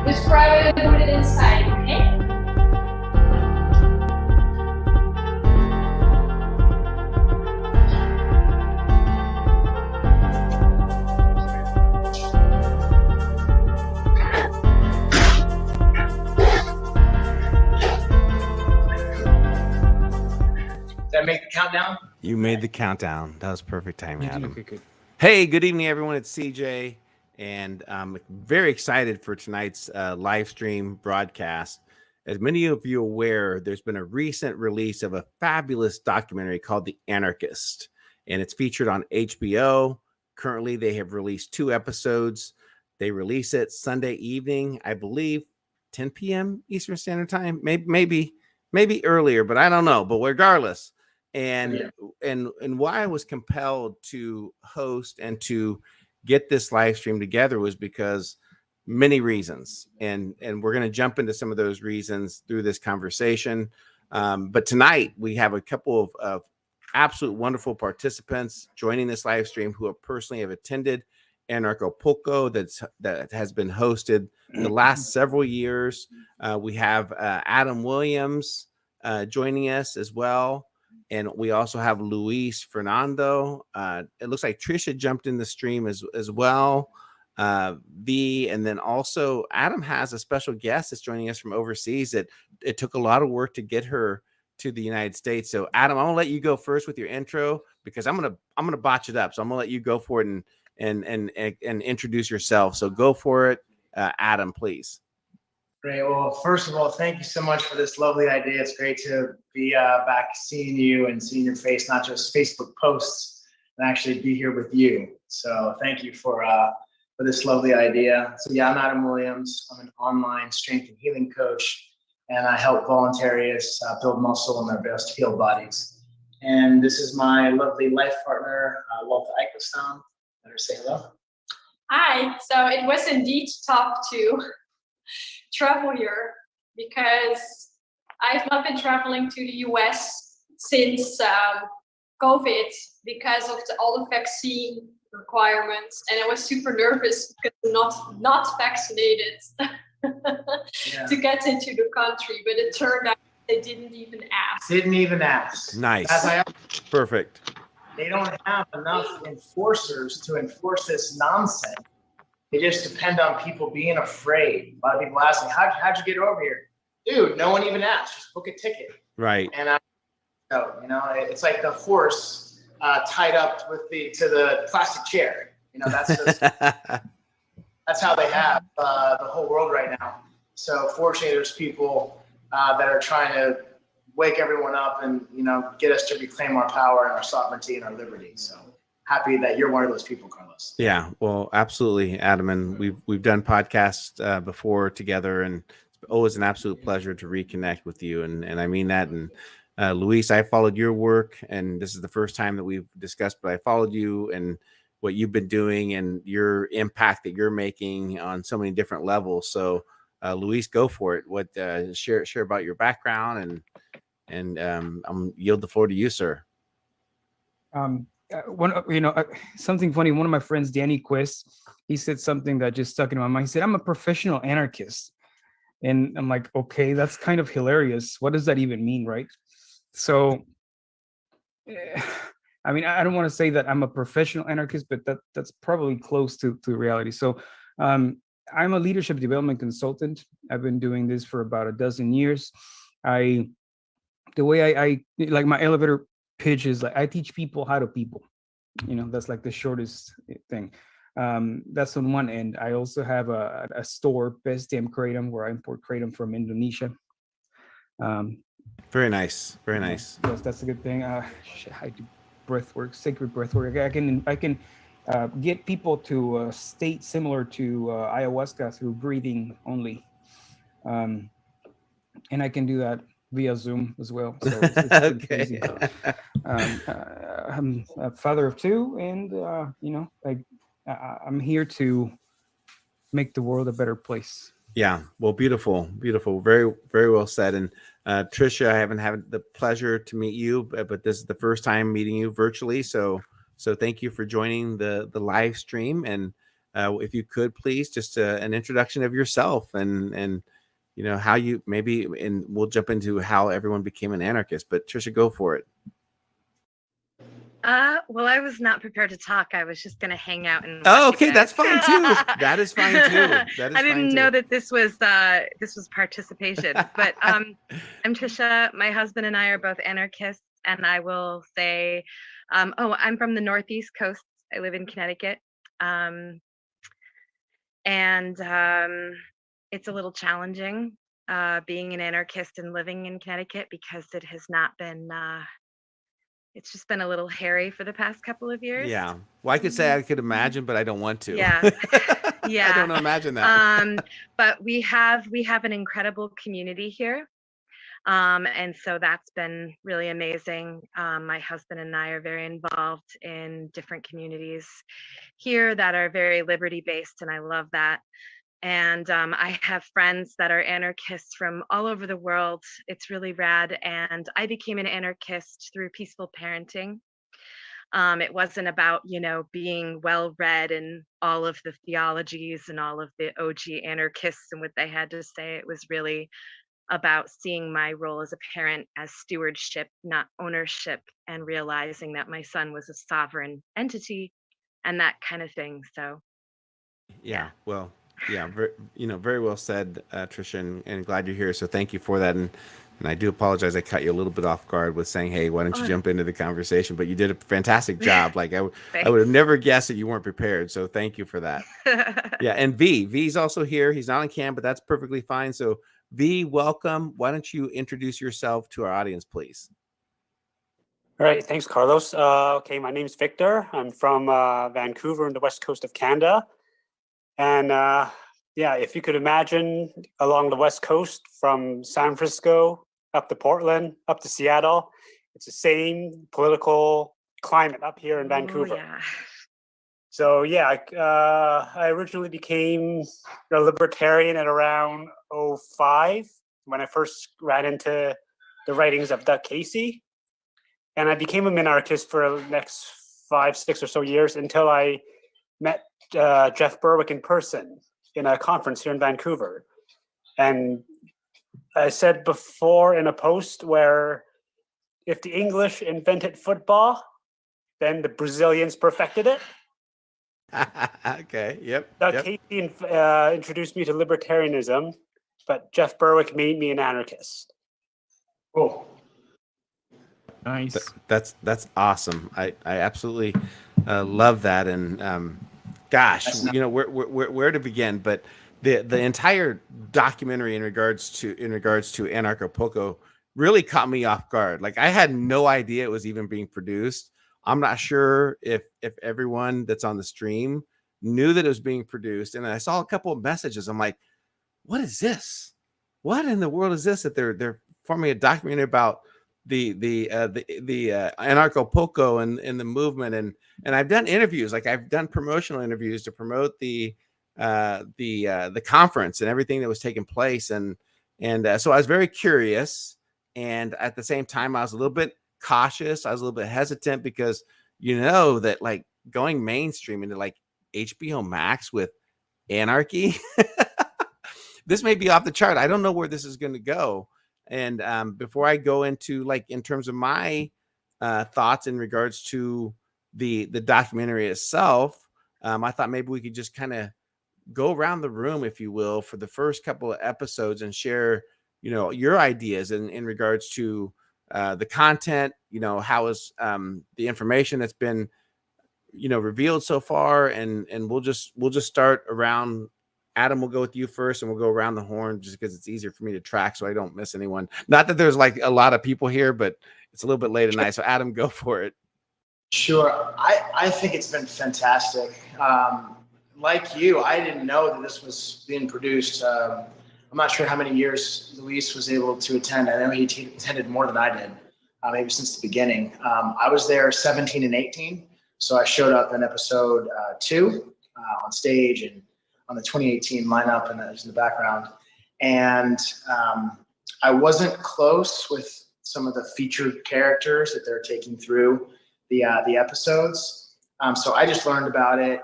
Describe it and put it inside, okay? Did I make the countdown? You made the countdown. That was perfect timing, Adam. Okay, good. Hey, good evening, everyone. It's CJ, and I'm very excited for tonight's live stream broadcast. As many of you are aware, there's been a recent release of a fabulous documentary called The Anarchist, and it's featured on HBO. Currently, they have released 2 episodes. They release it Sunday evening, I believe, 10 p.m. Eastern Standard Time, maybe earlier, but I don't know. But regardless, and why I was compelled to host and to get this live stream together was because many reasons, and we're going to jump into some of those reasons through this conversation. But tonight we have a couple of absolute wonderful participants joining this live stream who personally have attended Anarchopolco that has been hosted the last several years. We have Adam Williams joining us as well. And we also have Luis Fernando. It looks like Trisha jumped in the stream as well. And then also Adam has a special guest that's joining us from overseas. It took a lot of work to get her to the United States. So Adam, I'm gonna let you go first with your intro because I'm gonna botch it up. So I'm gonna let you go for it and introduce yourself. So go for it, Adam, please. Great. Well, first of all, thank you so much for this lovely idea. It's great to be back seeing you and seeing your face, not just Facebook posts, and actually be here with you. So thank you for this lovely idea. So yeah, I'm Adam Williams. I'm an online strength and healing coach, and I help voluntarists build muscle in their best healed bodies. And this is my lovely life partner, Walter Eichelstein. Let her say hello. Hi. So it was indeed tough to travel here because I've not been traveling to the US since COVID because of all the vaccine requirements, and I was super nervous because I'm not vaccinated to get into the country, but it turned out they didn't even ask. Nice. Perfect. They don't have enough enforcers to enforce this nonsense. They just depend on people being afraid. A lot of people ask me, how'd you get over here? Dude, no one even asked. Just book a ticket. Right. And it's like the horse tied up to the plastic chair. That's just, that's how they have the whole world right now. So fortunately, there's people that are trying to wake everyone up and get us to reclaim our power and our sovereignty and our liberty. So happy that you're one of those people, Carlos. Yeah, well, absolutely, Adam, and we've done podcasts before together, and it's always an absolute pleasure to reconnect with you, and I mean that. And Luis, I followed your work, and this is the first time that we've discussed, but I followed you and what you've been doing and your impact that you're making on so many different levels. So, Luis, go for it. What share about your background and I'm yield the floor to you, sir. Something funny. One of my friends, Danny Quist, he said something that just stuck in my mind. He said, "I'm a professional anarchist," and I'm like, "Okay, that's kind of hilarious. What does that even mean, right?" So, I mean, I don't want to say that I'm a professional anarchist, but that's probably close to reality. So, I'm a leadership development consultant. I've been doing this for about a dozen years. The way I like my elevator pitch is like I teach people how to people. That's like the shortest thing. That's on one end. I also have a store, Best Damn Kratom, where I import kratom from Indonesia. Very nice. Very nice. Yes, that's a good thing. I do breath work, sacred breath work. I can get people to a state similar to ayahuasca through breathing only. And I can do that via Zoom as well. So it's okay. Easy. I'm a father of 2, and I'm here to make the world a better place. Yeah, well, beautiful, very, very well said. And Trisha, I haven't had the pleasure to meet you, but this is the first time meeting you virtually. So thank you for joining the live stream. And if you could please, just an introduction of yourself and how you maybe, and we'll jump into how everyone became an anarchist. But Trisha, go for it. Well, I was not prepared to talk. I was just going to hang out and Oh, watch okay, you that's guys. fine too. That is fine too. That is I didn't fine know too. that this was participation. But I'm Trisha. My husband and I are both anarchists, and I will say, I'm from the Northeast Coast. I live in Connecticut, and it's a little challenging being an anarchist and living in Connecticut because it has not been. It's just been a little hairy for the past couple of years. Yeah. Well, I could say I could imagine, but I don't want to. Yeah. I don't imagine that. But we have an incredible community here. And so that's been really amazing. My husband and I are very involved in different communities here that are very liberty based, and I love that. And I have friends that are anarchists from all over the world. It's really rad. And I became an anarchist through peaceful parenting. It wasn't about, being well read and all of the theologies and all of the OG anarchists and what they had to say. It was really about seeing my role as a parent as stewardship, not ownership, and realizing that my son was a sovereign entity and that kind of thing. So, yeah. Well, yeah, very well said, Trisha, and glad you're here. So thank you for that. And I do apologize. I cut you a little bit off guard with saying, hey, why don't you jump into the conversation? But you did a fantastic job. Like I would have never guessed that you weren't prepared. So thank you for that. Yeah. And V's also here. He's not on cam, but that's perfectly fine. So V, welcome. Why don't you introduce yourself to our audience, please? All right. Thanks, Carlos. Okay. My name's Victor. I'm from Vancouver on the west coast of Canada. And if you could imagine along the West Coast from San Francisco up to Portland, up to Seattle, it's the same political climate up here in Vancouver. Yeah. So, I originally became a libertarian at around 2005 when I first ran into the writings of Doug Casey. And I became a minarchist for the next 5, 6 or so years until I met Jeff Berwick in person in a conference here in Vancouver. And I said before in a post where if the English invented football, then the Brazilians perfected it. Okay, yep. Doug Casey introduced me to libertarianism, but Jeff Berwick made me an anarchist. Cool. Nice. That's awesome. I absolutely love that. And gosh, where to begin? But the entire documentary in regards to Anarcho really caught me off guard. Like I had no idea it was even being produced. I'm not sure if everyone that's on the stream knew that it was being produced. And I saw a couple of messages. I'm like, what is this? What in the world is this that they're forming a documentary about the Anarcho Poco and the movement? And I've done interviews, like I've done promotional interviews to promote the conference and everything that was taking place. And so I was very curious. And at the same time, I was a little bit cautious. I was a little bit hesitant because, that like going mainstream into like HBO Max with anarchy, this may be off the chart. I don't know where this is going to go. And before I go into like in terms of my thoughts in regards to the documentary itself, I thought maybe we could just kind of go around the room, if you will, for the first couple of episodes and share, your ideas in regards to the content, how is the information that's been, revealed so far. And we'll just start around. Adam, will go with you first, and we'll go around the horn just because it's easier for me to track so I don't miss anyone. Not that there's like a lot of people here, but it's a little bit late at night. So Adam, go for it. Sure. I think it's been fantastic. Like you, I didn't know that this was being produced. I'm not sure how many years Luis was able to attend. I know he attended more than I did, maybe since the beginning. I was there 17 and 18. So I showed up in episode 2 on stage and on the 2018 lineup, and that was in the background. And I wasn't close with some of the featured characters that they're taking through the episodes. So I just learned about it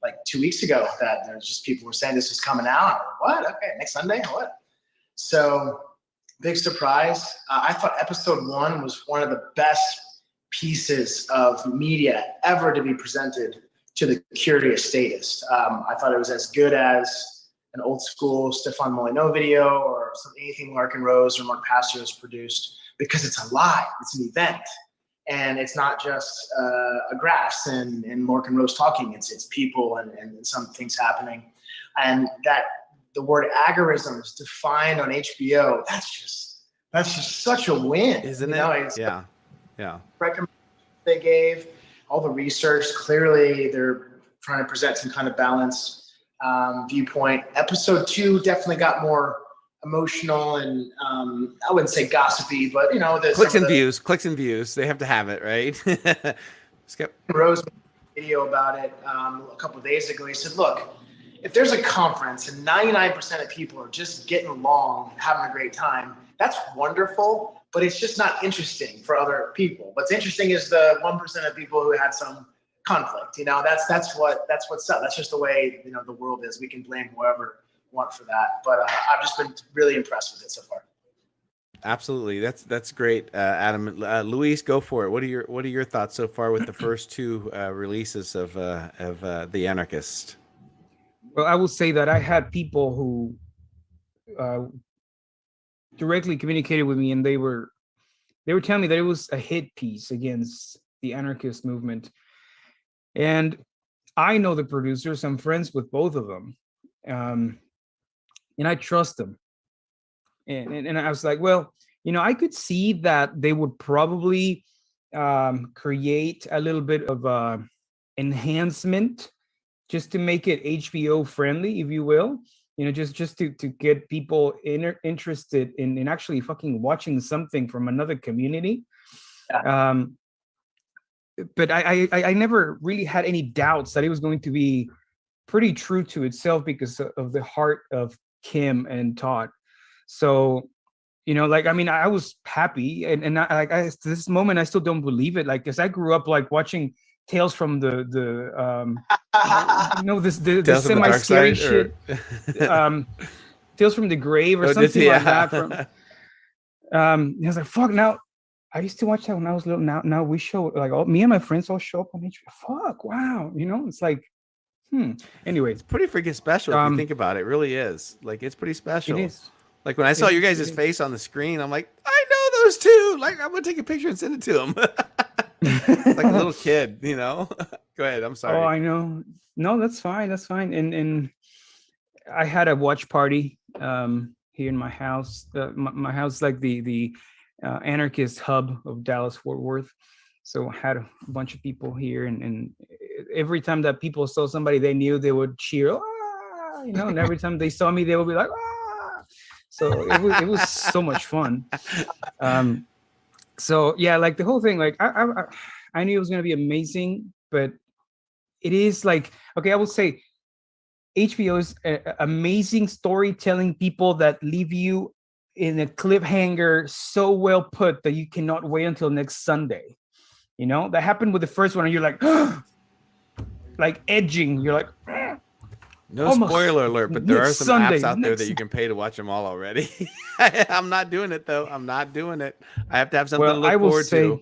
like 2 weeks ago that there's just people were saying this is coming out. What? Okay, next Sunday? What? So big surprise. I thought episode 1 was one of the best pieces of media ever to be presented to the curious statist. I thought it was as good as an old school Stefan Molyneux video or anything Larkin Rose or Mark Pastor has produced, because it's alive, it's an event. And it's not just a graphs and Larkin Rose talking, it's people and some things happening. And that the word agorisms defined on HBO, that's just such a win. Isn't it? Yeah. Recommendation they gave, all the research, clearly they're trying to present some kind of balanced viewpoint. Episode 2 definitely got more emotional and I wouldn't say gossipy, but the clicks and views. They have to have it, right? Skip Rose made a video about it a couple of days ago. He said, look, if there's a conference and 99% of people are just getting along and having a great time, that's wonderful, but it's just not interesting for other people. What's interesting is the 1% of people who had some conflict. That's what's up. That's just the way the world is. We can blame whoever we want for that, but I've just been really impressed with it so far. Absolutely, that's great, Adam. Luis, go for it. What are your thoughts so far with the first 2 releases of The Anarchist? Well, I will say that I had people who directly communicated with me, and they were telling me that it was a hit piece against the anarchist movement. And I know the producers. I'm friends with both of them, and I trust them. And I was like, well, I could see that they would probably create a little bit of enhancement just to make it HBO friendly, if you will, just to get people interested in actually fucking watching something from another community. Yeah. But I never really had any doubts that it was going to be pretty true to itself because of the heart of Kim and Todd. So, I was happy, and to this moment I still don't believe it. Like, because I grew up like watching Tales from the semi scary shit, Tales from the Grave or something like that. I was like, fuck. Now I used to watch that when I was little. Now we show me and my friends all show up on HBO. Fuck, wow, it's like, Anyway, it's pretty freaking special if you think about it. It really is. Like, it's pretty special. It is. Like, when I saw your guys' face on the screen, I'm like, I know those 2. Like, I'm gonna take a picture and send it to them. Like a little kid, Go ahead. I'm sorry. Oh, I know. No, that's fine. That's fine. And I had a watch party here in my house. My house is like the anarchist hub of Dallas Fort Worth. So I had a bunch of people here, and every time that people saw somebody they knew, they would cheer, ah! And every time they saw me, they would be like, ah! So it was so much fun. So yeah, like the whole thing, like I knew it was gonna be amazing, but it is like, okay, I will say HBO is amazing storytelling people that leave you in a cliffhanger so well put that you cannot wait until next Sunday. That happened with the first one, and you're like, like edging. You're like, no spoiler alert, but there are some apps out there that you can pay to watch them all already. I'm not doing it though. I'm not doing it. I have to have something to look forward to.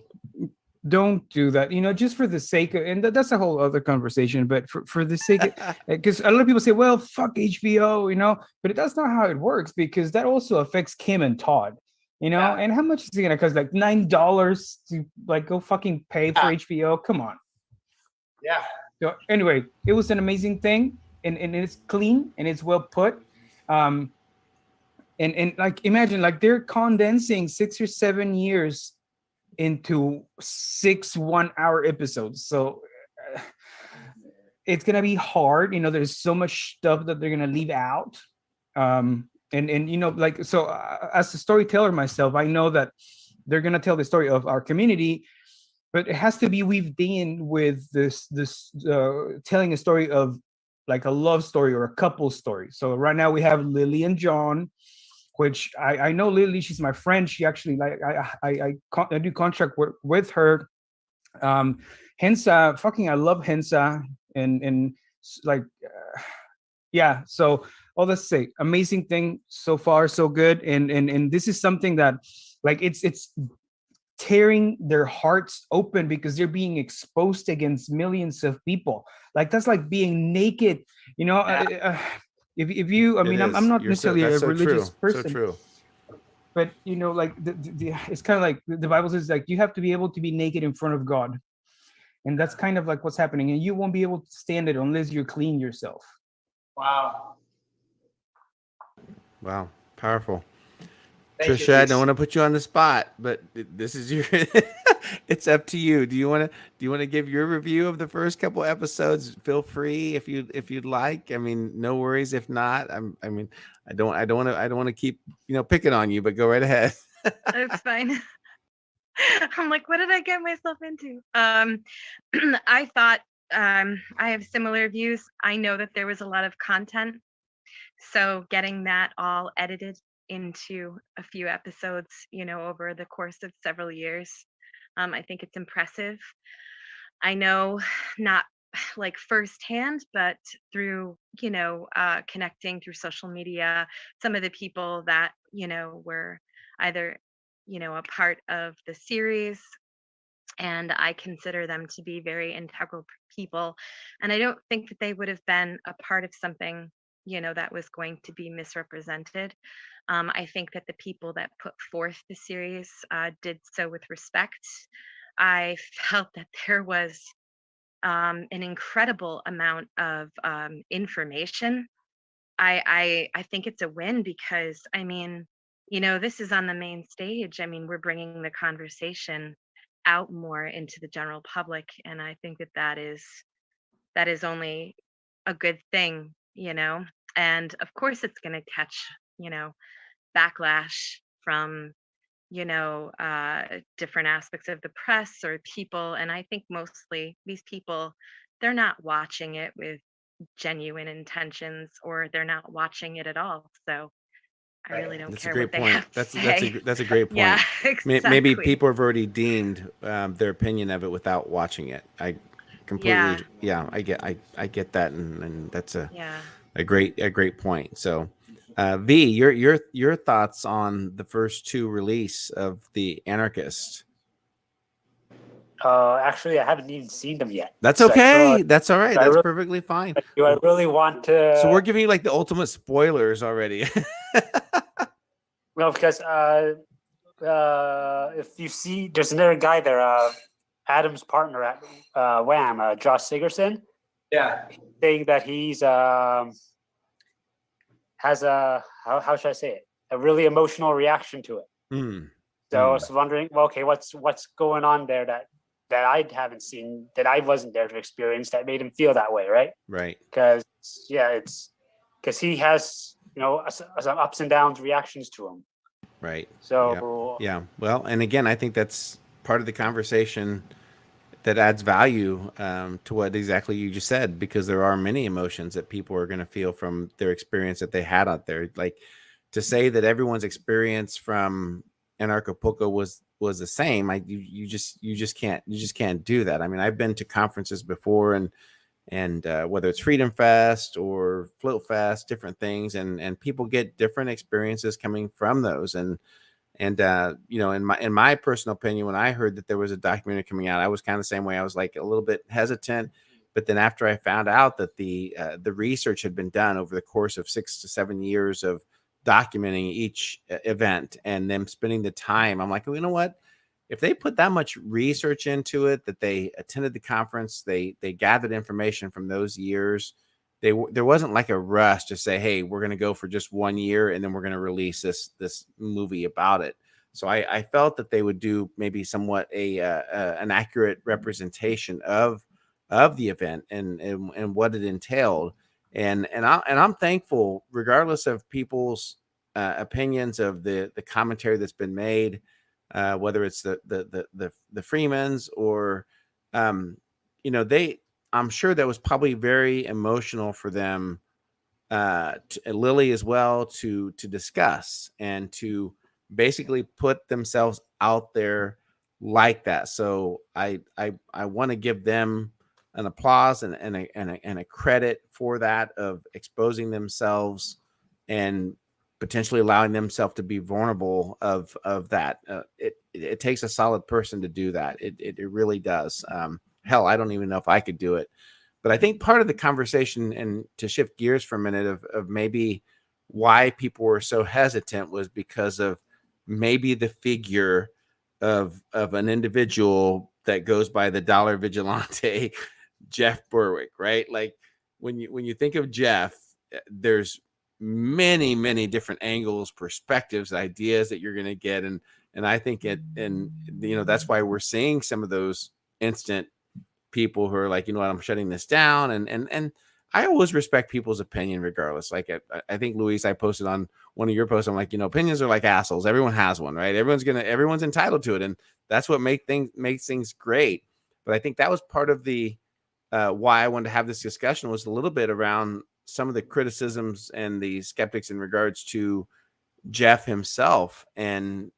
Don't do that. Just for the sake of, and that's a whole other conversation. But for the sake of, because a lot of people say, well, fuck HBO, but that's not how it works, because that also affects Kim and Todd. And how much is it gonna cost? Like $9 to like go fucking pay for HBO? Come on. Yeah. So anyway, it was an amazing thing, and it's clean and it's well put. And like, imagine, like, they're condensing 6 or 7 years into 6 1-hour episodes. So it's gonna be hard. There's so much stuff that they're gonna leave out. And like, so as a storyteller myself, I know that they're going to tell the story of our community, but it has to be weaved in with this telling a story of like a love story or a couple story. So right now we have Lily and John, which I know Lily, she's my friend. She actually, like, I do contract work with her. Hensa, fucking, I love Hensa. and like yeah. So all this say, amazing thing so far, so good, and this is something that like it's tearing their hearts open because they're being exposed against millions of people. Like that's like being naked, you know. If you, I mean, I'm not necessarily a religious person, so true. but you know, like it's kind of like the Bible says, like you have to be able to be naked in front of God, and that's kind of like what's happening, and you won't be able to stand it unless you clean yourself. Wow. Wow, powerful. Thank you, Trisha, I Luis. don't want to put you on the spot, but this is your it's up to you. Do you want to give your review of the first couple episodes? Feel free if you'd like. I mean, no worries if not. I mean, I don't want to keep, picking on you, but go right ahead. It's fine. I'm like, what did I get myself into? I thought I have similar views. I know that there was a lot of content, so getting that all edited into a few episodes, over the course of several years, I think it's impressive. I know not like firsthand, but through, connecting through social media, some of the people that, were either, a part of the series, and I consider them to be very integral people. And I don't think that they would have been a part of something, that was going to be misrepresented. I think that the people that put forth the series did so with respect. I felt that there was an incredible amount of information. I think it's a win because I mean, this is on the main stage. I mean, we're bringing the conversation out more into the general public, and I think that that is only a good thing, And of course, it's going to catch, backlash from different aspects of the press or people. And I think mostly these people, they're not watching it with genuine intentions, or they're not watching it at all. So I really don't That's a care what great they point. have to say. That's a great point. Yeah, Maybe exactly. people have already deemed their opinion of it without watching it. I Yeah, completely, yeah, I get that, and that's yeah. a great point. So, V, your thoughts on the first two release of the Anarchist? Actually, I haven't even seen them yet. That's So okay. That's all right. I That's really, perfectly fine. do I really want to? So we're giving you like the ultimate spoilers already. No, because if you see, there's another guy there, Adam's partner at Wham, Josh Sigerson, Yeah. saying that he's has a how should I say it? A really emotional reaction to it. Mm. So I was wondering, well, okay, what's going on there that I haven't seen, that I wasn't there to experience, that made him feel that way, right? Right. Because it's because he has some ups and downs reactions to him. Right. So Yeah. Well, and again, I think that's part of the conversation that adds value to what exactly you just said, because there are many emotions that people are going to feel from their experience that they had out there. Like, to say that everyone's experience from Anarchapulco was the same, you just can't do that. I mean, I've been to conferences before, and whether it's Freedom Fest or Float Fest, different things, and people get different experiences coming from those. And in my personal opinion, when I heard that there was a documentary coming out, I was kind of the same way. I was like a little bit hesitant, but then after I found out that the research had been done over the course of 6 to 7 years of documenting each event and them spending the time, I'm like, well, you know what? If they put that much research into it, that they attended the conference, they gathered information from those years, there wasn't like a rush to say, hey, we're going to go for just 1 year and then we're going to release this movie about it. So I felt that they would do maybe somewhat an accurate representation of the event and what it entailed. And I'm thankful, regardless of people's opinions of the commentary that's been made, whether it's the Freemans or they, I'm sure that was probably very emotional for them, Lily as well, to discuss and to basically put themselves out there like that. So I want to give them an applause and a credit for that, of exposing themselves and potentially allowing themselves to be vulnerable of that. It takes a solid person to do that. It really does. Hell, I don't even know if I could do it. But I think part of the conversation, and to shift gears for a minute, of maybe why people were so hesitant, was because of maybe the figure of an individual that goes by the dollar vigilante, Jeff Berwick, right? Like when you think of Jeff, there's many different angles, perspectives, ideas that you're going to get, and I think that's why we're seeing some of those instant people who are like, you know what, I'm shutting this down, and I always respect people's opinion regardless. Like I think, Luis, I posted on one of your posts, I'm like, opinions are like assholes. Everyone has one, right? Everyone's entitled to it, and that's what makes things great. But I think that was part of the why I wanted to have this discussion, was a little bit around some of the criticisms and the skeptics in regards to Jeff himself and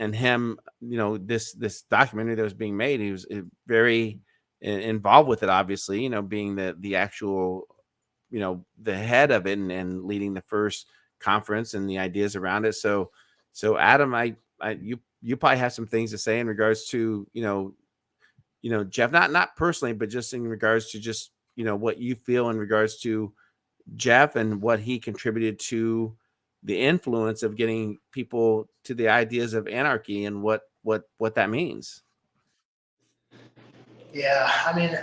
him, this documentary that was being made. He was very involved with it, obviously, being the actual, the head of it, and leading the first conference and the ideas around it. So Adam, you probably have some things to say in regards to, Jeff, not personally, but just in regards to just, what you feel in regards to Jeff and what he contributed to the influence of getting people to the ideas of anarchy, and what that means. Yeah, I mean,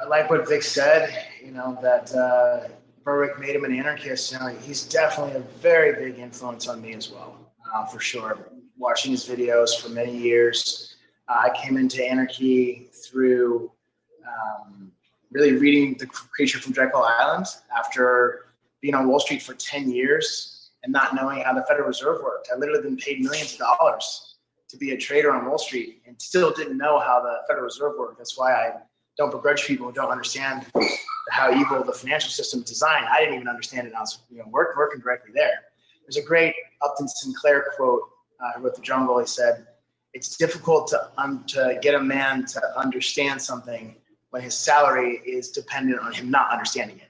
I like what Vic said, that Berwick made him an anarchist. He's definitely a very big influence on me as well, for sure. Watching his videos for many years. I came into anarchy through really reading The Creature from Jekyll Island after being on Wall Street for 10 years and not knowing how the Federal Reserve worked. I literally been paid millions of dollars to be a trader on Wall Street and still didn't know how the Federal Reserve worked. That's why I don't begrudge people who don't understand how evil the financial system is designed. I didn't even understand it. I was working directly there. There's a great Upton Sinclair quote. Who wrote The Jungle. He said, "It's difficult to get a man to understand something when his salary is dependent on him not understanding it."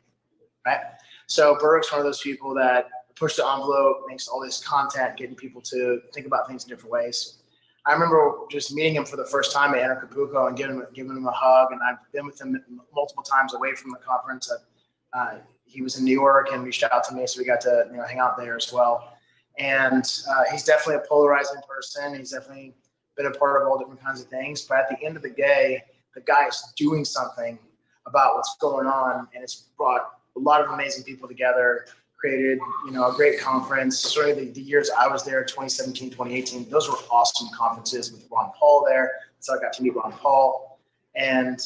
Right? So Berwick's one of those people that push the envelope, makes all this content, getting people to think about things in different ways. I remember just meeting him for the first time at Anarchapulco and giving him a hug, and I've been with him multiple times away from the conference. He was in New York and reached out to me, so we got to hang out there as well. And he's definitely a polarizing person. He's definitely been a part of all different kinds of things. But at the end of the day, the guy is doing something about what's going on, and it's brought a lot of amazing people together, created a great conference. Sort of the years I was there, 2017, 2018, those were awesome conferences with Ron Paul there. So I got to meet Ron Paul and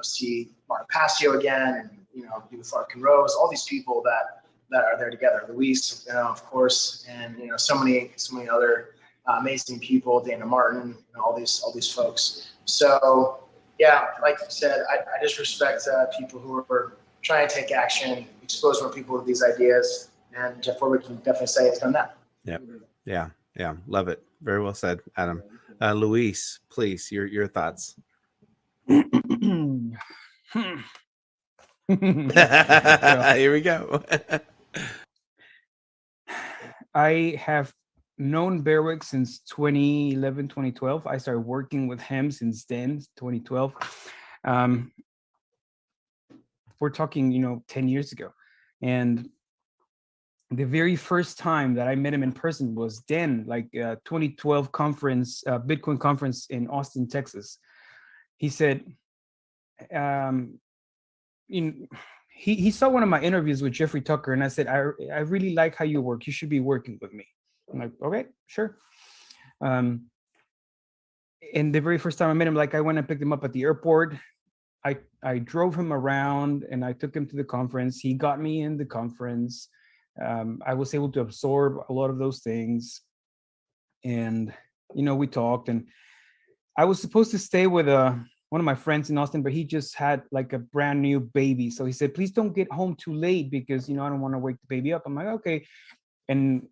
see Mark Passio again, and be with Larkin Rose, all these people that are there together. Luis, of course, and so many other amazing people, Dana Martin, all these folks. So yeah, like you said, I just respect people who are trying to take action, expose more people to these ideas, and Jeff Berwick can definitely say it's done that. Yeah, love it. Very well said, Adam. Luis, please, your thoughts. Here we go. I have known Berwick since 2011, 2012. I started working with him since then, 2012. We're talking, 10 years ago. And the very first time that I met him in person was then, like 2012 conference, Bitcoin conference in Austin, Texas. He said, he saw one of my interviews with Jeffrey Tucker, and I said, I really like how you work. You should be working with me. I'm like, okay, sure. And the very first time I met him, like I went and picked him up at the airport. I drove him around and I took him to the conference. He got me in the conference. I was able to absorb a lot of those things. And, we talked, and I was supposed to stay with one of my friends in Austin, but he just had like a brand new baby. So he said, please don't get home too late because, I don't want to wake the baby up. I'm like, okay. And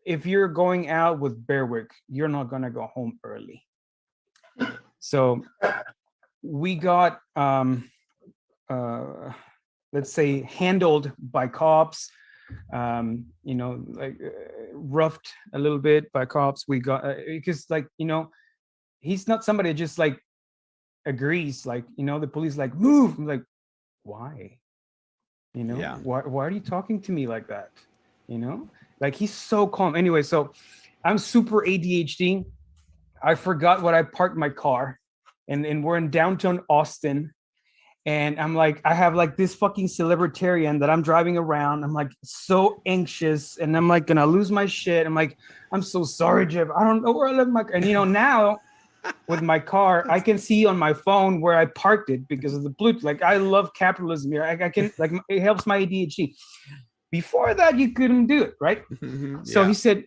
if you're going out with Berwick, you're not going to go home early. So we got let's say handled by cops, roughed a little bit by cops. We got because he's not somebody that just agrees, the police move. I'm like, why? Yeah. Why are you talking to me like that? He's so calm. Anyway, so I'm super ADHD. I forgot what I parked my car, and we're in downtown Austin. And I'm like, I have this fucking celebritarian that I'm driving around. I'm so anxious, and I'm gonna lose my shit. I'm like, I'm so sorry, Jeff. I don't know where I left my car. And now with my car, I can see on my phone where I parked it because of the Bluetooth. I love capitalism here. I can it helps my ADHD. Before that, you couldn't do it, right? So he said,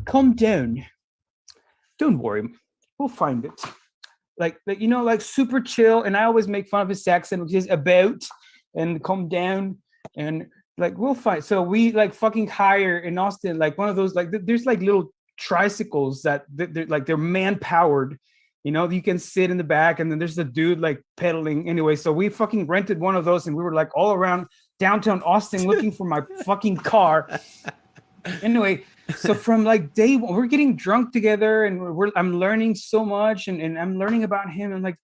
calm down. Don't worry. We'll find it. Super chill. And I always make fun of his accent, which is about, and calm down. And we'll find. So we fucking hire in Austin, one of those, there's little tricycles that they're man powered. You can sit in the back, and then there's the dude pedaling. Anyway, so we fucking rented one of those, and we were all around downtown Austin looking for my fucking car. Anyway, so from day one, we're getting drunk together, and I'm learning so much, and I'm learning about him. I'm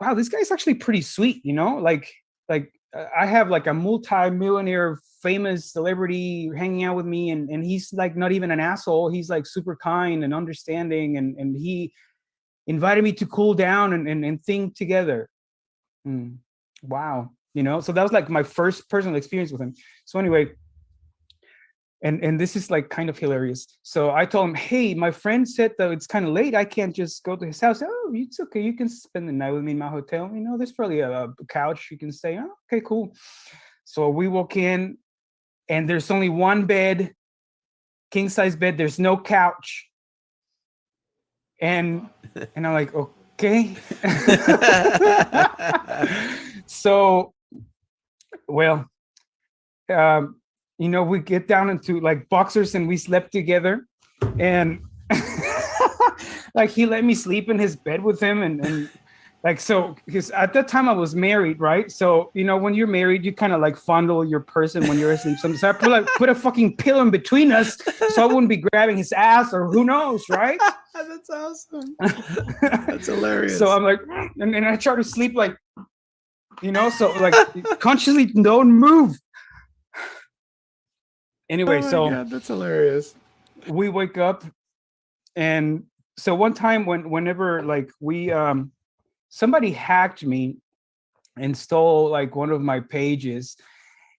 wow, this guy's actually pretty sweet, I have a multi-millionaire famous celebrity hanging out with me, and he's not even an asshole. He's super kind and understanding, and he invited me to cool down and think together. Wow. So that was my first personal experience with him. So anyway, and this is kind of hilarious. So I told him, hey, my friend said that it's kind of late. I can't just go to his house. Oh, it's okay. You can spend the night with me in my hotel. There's probably a couch you can stay on. Okay, cool. So we walk in, and there's only one bed, king size bed. There's no couch. And I'm like, okay. So, well, we get down into boxers, and we slept together, and he let me sleep in his bed with him, and so, because at that time I was married, right? So when you're married, you kind of fondle your person when you're asleep. So I put a fucking pillow in between us, so I wouldn't be grabbing his ass, or who knows, right? That's awesome. That's hilarious. So I'm and I try to sleep so consciously don't move. Anyway, God, that's hilarious. We wake up, and so one time whenever we somebody hacked me and stole one of my pages,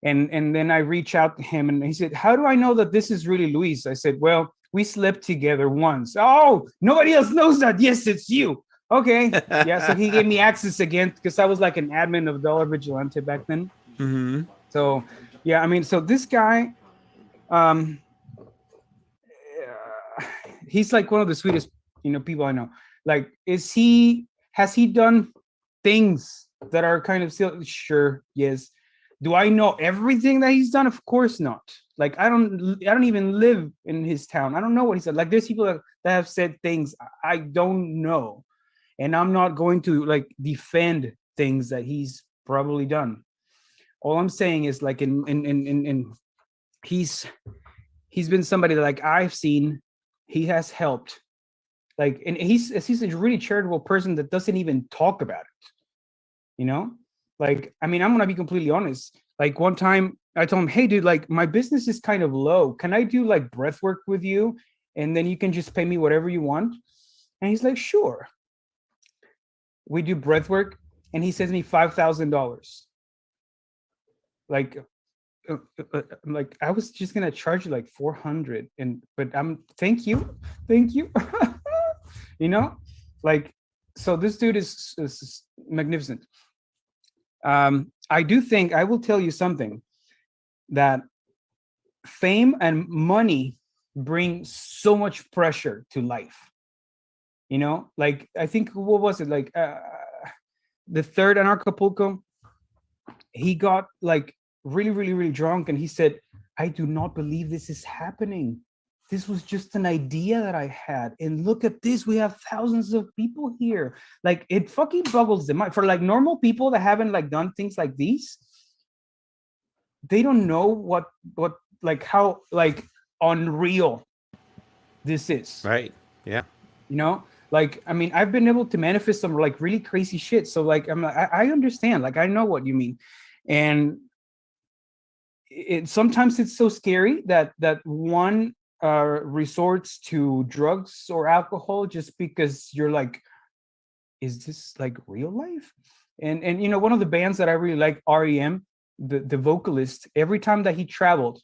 and then I reach out to him, and he said, how do I know that this is really Luis? I said, well, we slept together once. Oh, nobody else knows that. Yes, it's you. Okay. Yeah, so he gave me access again, because I was an admin of Dollar Vigilante back then. So yeah, so this guy, he's one of the sweetest people I know. Has he done things that are kind of still? Sure, yes. Do I know everything that he's done? Of course not. I don't even live in his town. I don't know what he said. There's people that have said things I don't know, and I'm not going to defend things that he's probably done. All I'm saying is in he's been somebody that I've seen. He has helped, and he's a really charitable person that doesn't even talk about it. I'm gonna be completely honest. One time I told him, hey dude, my business is kind of low. Can I do breath work with you, and then you can just pay me whatever you want? And he's like, sure. We do breath work, and he sends me $5,000. I was just gonna charge you 400, but thank you. So this dude is magnificent. I do think, I will tell you something, that fame and money bring so much pressure to life. I think, what was it, the third in Acapulco, he got really, really, really drunk, and he said, I do not believe this is happening. this was just an idea that I had. And look at this, we have thousands of people here. Like, it fucking boggles the mind. For like normal people that haven't like done things like these, they don't know what like how like unreal this is. Right. Yeah. You know, like, I mean, I've been able to manifest some like really crazy shit. So like, I understand, like, I know what you mean. And sometimes it's so scary that one resorts to drugs or alcohol just because you're like, is this like real life? And you know, one of the bands that I really like, REM, the vocalist, every time that he traveled,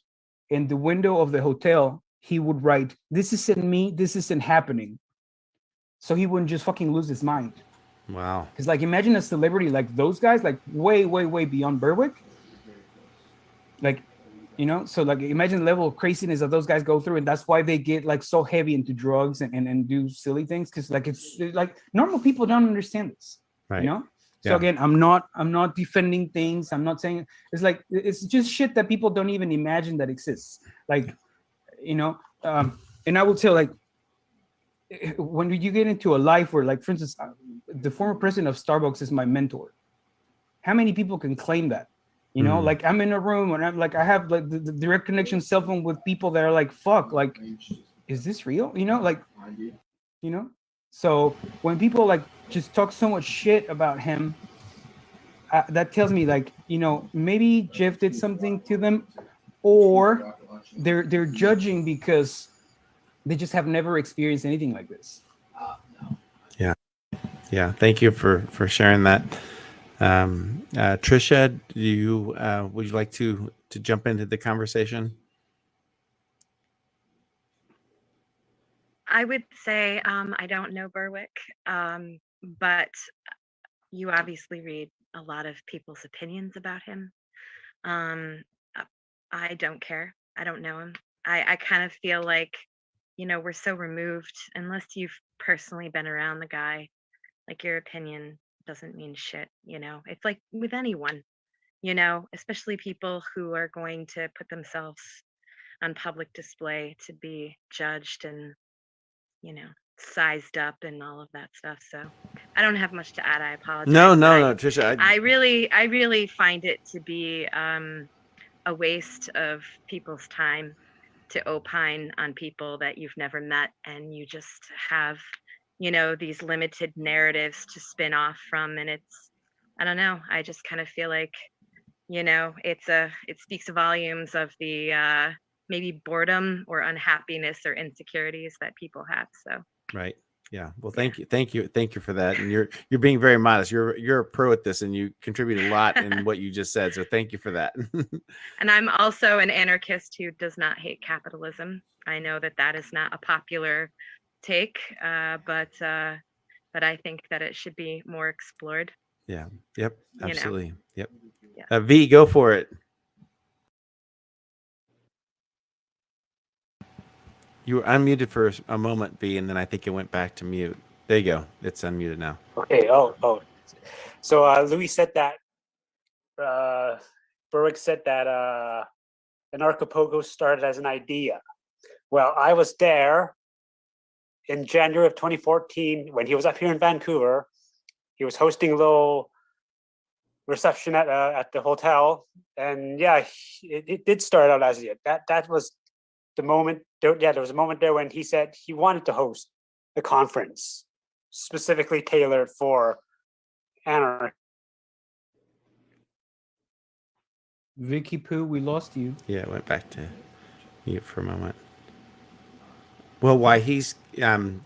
in the window of the hotel, he would write, "This isn't me, this isn't happening." So he wouldn't just fucking lose his mind. Wow. Because like, imagine a celebrity like those guys, like way beyond Berwick. Like, you know, so like, imagine the level of craziness that those guys go through, and that's why they get like so heavy into drugs and do silly things, because like, it's like normal people don't understand this. Right. You know. So Yeah. again, I'm not defending things. I'm not saying, it's like, it's just shit that people don't even imagine that exists. Like, you know, and I will tell, like, when you get into a life where, like, for instance, the former president of Starbucks is my mentor. How many people can claim that? You know, like, I'm in a room and I'm like, I have like the direct connection cell phone with people that are like, fuck, like, is this real? You know, like, you know. So when people like just talk so much shit about him, that tells me, like, you know, maybe Jeff did something to them, or they're judging because they just have never experienced anything like this. Yeah. Thank you for sharing that. Trisha, do you would you like to jump into the conversation? I would say I don't know Berwick, but you obviously read a lot of people's opinions about him. I don't care. I don't know him. I kind of feel like, you know, we're so removed, unless you've personally been around the guy, like, your opinion doesn't mean shit, you know. It's like with anyone, you know, especially people who are going to put themselves on public display to be judged and, you know, sized up and all of that stuff. So I don't have much to add. I apologize. No, but Trisha. I really find it to be a waste of people's time to opine on people that you've never met, and you just have, you know, these limited narratives to spin off from. And it's, I don't know, I just kind of feel like, you know, it speaks volumes of the maybe boredom or unhappiness or insecurities that people have. So Right. Yeah. Well, thank you for that. And you're being very modest. You're a pro at this, and you contribute a lot in what you just said. So thank you for that. And I'm also an anarchist who does not hate capitalism. I know that is not a popular take, but I think that it should be more explored. Yeah. Yep. You know. Absolutely. Yep. Yeah. V, go for it. You were unmuted for a moment, V, and then I think it went back to mute. There you go. It's unmuted now. Okay. Oh. So Louis said that Berwick said that Anarchapulco started as an idea. Well, I was there in January of 2014 when he was up here in Vancouver. He was hosting a little reception at the hotel, and yeah, it did start out as it. That was the moment. There was a moment there when he said he wanted to host a conference specifically tailored for anarchy. Vicky Pooh, we lost you. Yeah, it went back to mute for a moment. Well, while he's getting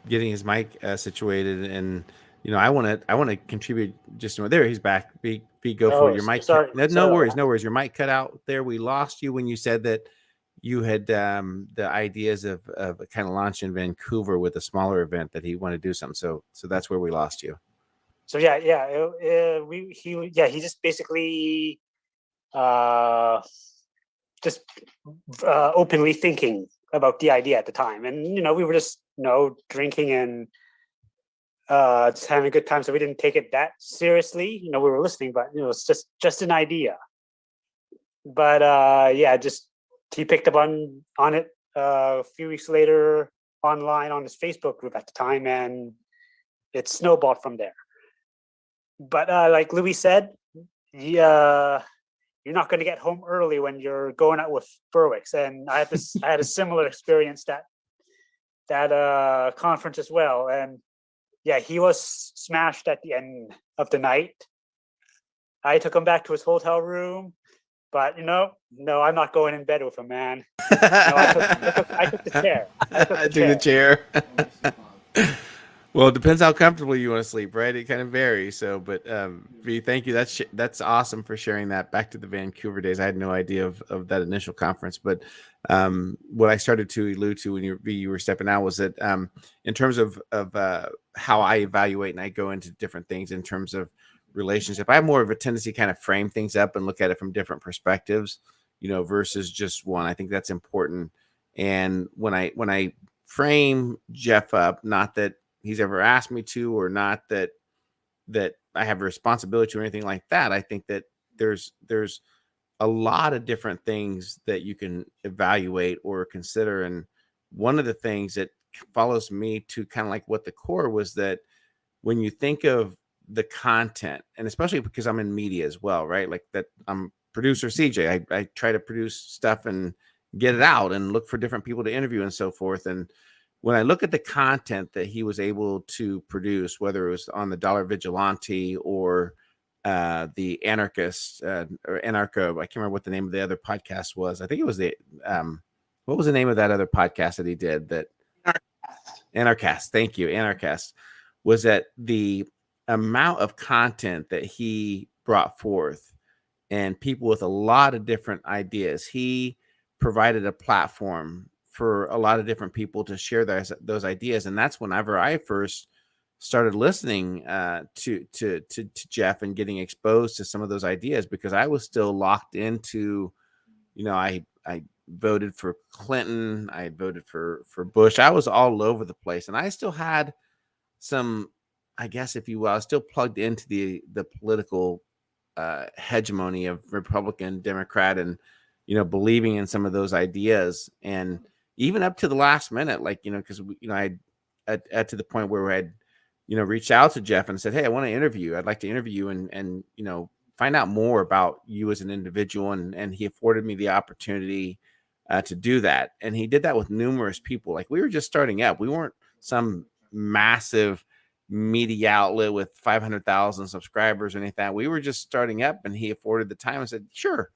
his mic situated, and you know, I want to contribute just there. He's back. Be go for it. Your mic. Sorry. No worries. Your mic cut out there. We lost you when you said that you had the ideas of kind of launch in Vancouver with a smaller event that he wanted to do something. So that's where we lost you. So he just basically just openly thinking about the idea at the time, and you know, we were just drinking and just having a good time, so we didn't take it that seriously. You know, we were listening, but you know, it's just an idea. But just he picked up on it a few weeks later online on his Facebook group at the time, and it snowballed from there. But like Louis said, you're not going to get home early when you're going out with Berwick's, and I had a similar experience that conference as well. And yeah, he was smashed at the end of the night. I took him back to his hotel room, but no, I'm not going in bed with him, man. No, I took the chair. I took the chair. Well, it depends how comfortable you want to sleep, right? It kind of varies. So, but V, thank you. That's awesome for sharing that. Back to the Vancouver days, I had no idea of that initial conference. But what I started to allude to when you were stepping out was that in terms of how I evaluate and I go into different things in terms of relationship, I have more of a tendency to kind of frame things up and look at it from different perspectives, versus just one. I think that's important. And when I frame Jeff up, not that he's ever asked me to, or not that I have a responsibility to or anything like that, I think that there's a lot of different things that you can evaluate or consider. And one of the things that follows me to kind of like what the core was, that when you think of the content, and especially because I'm in media as well, right? Like that, I'm producer CJ. I try to produce stuff and get it out and look for different people to interview and so forth. And when I look at the content that he was able to produce, whether it was on the Dollar Vigilante or the Anarchist or Anarcho, I can't remember what the name of the other podcast was. I think it was what was the name of that other podcast that he did? That Anarchist. Thank you, Anarchist. Was that the amount of content that he brought forth, and people with a lot of different ideas. He provided a platform for a lot of different people to share those ideas. And that's whenever I first started listening to Jeff and getting exposed to some of those ideas, because I was still locked into, I voted for Clinton. I voted for Bush. I was all over the place, and I still had some, I guess, if you will, I was still plugged into the political hegemony of Republican, Democrat, and, believing in some of those ideas. And even up to the last minute, like, because, I at to the point where I had, reached out to Jeff and said, hey, I want to interview you. I'd like to interview you and find out more about you as an individual. And he afforded me the opportunity to do that. And he did that with numerous people. Like, we were just starting up. We weren't some massive media outlet with 500,000 subscribers or anything. We were just starting up, and he afforded the time and said, sure,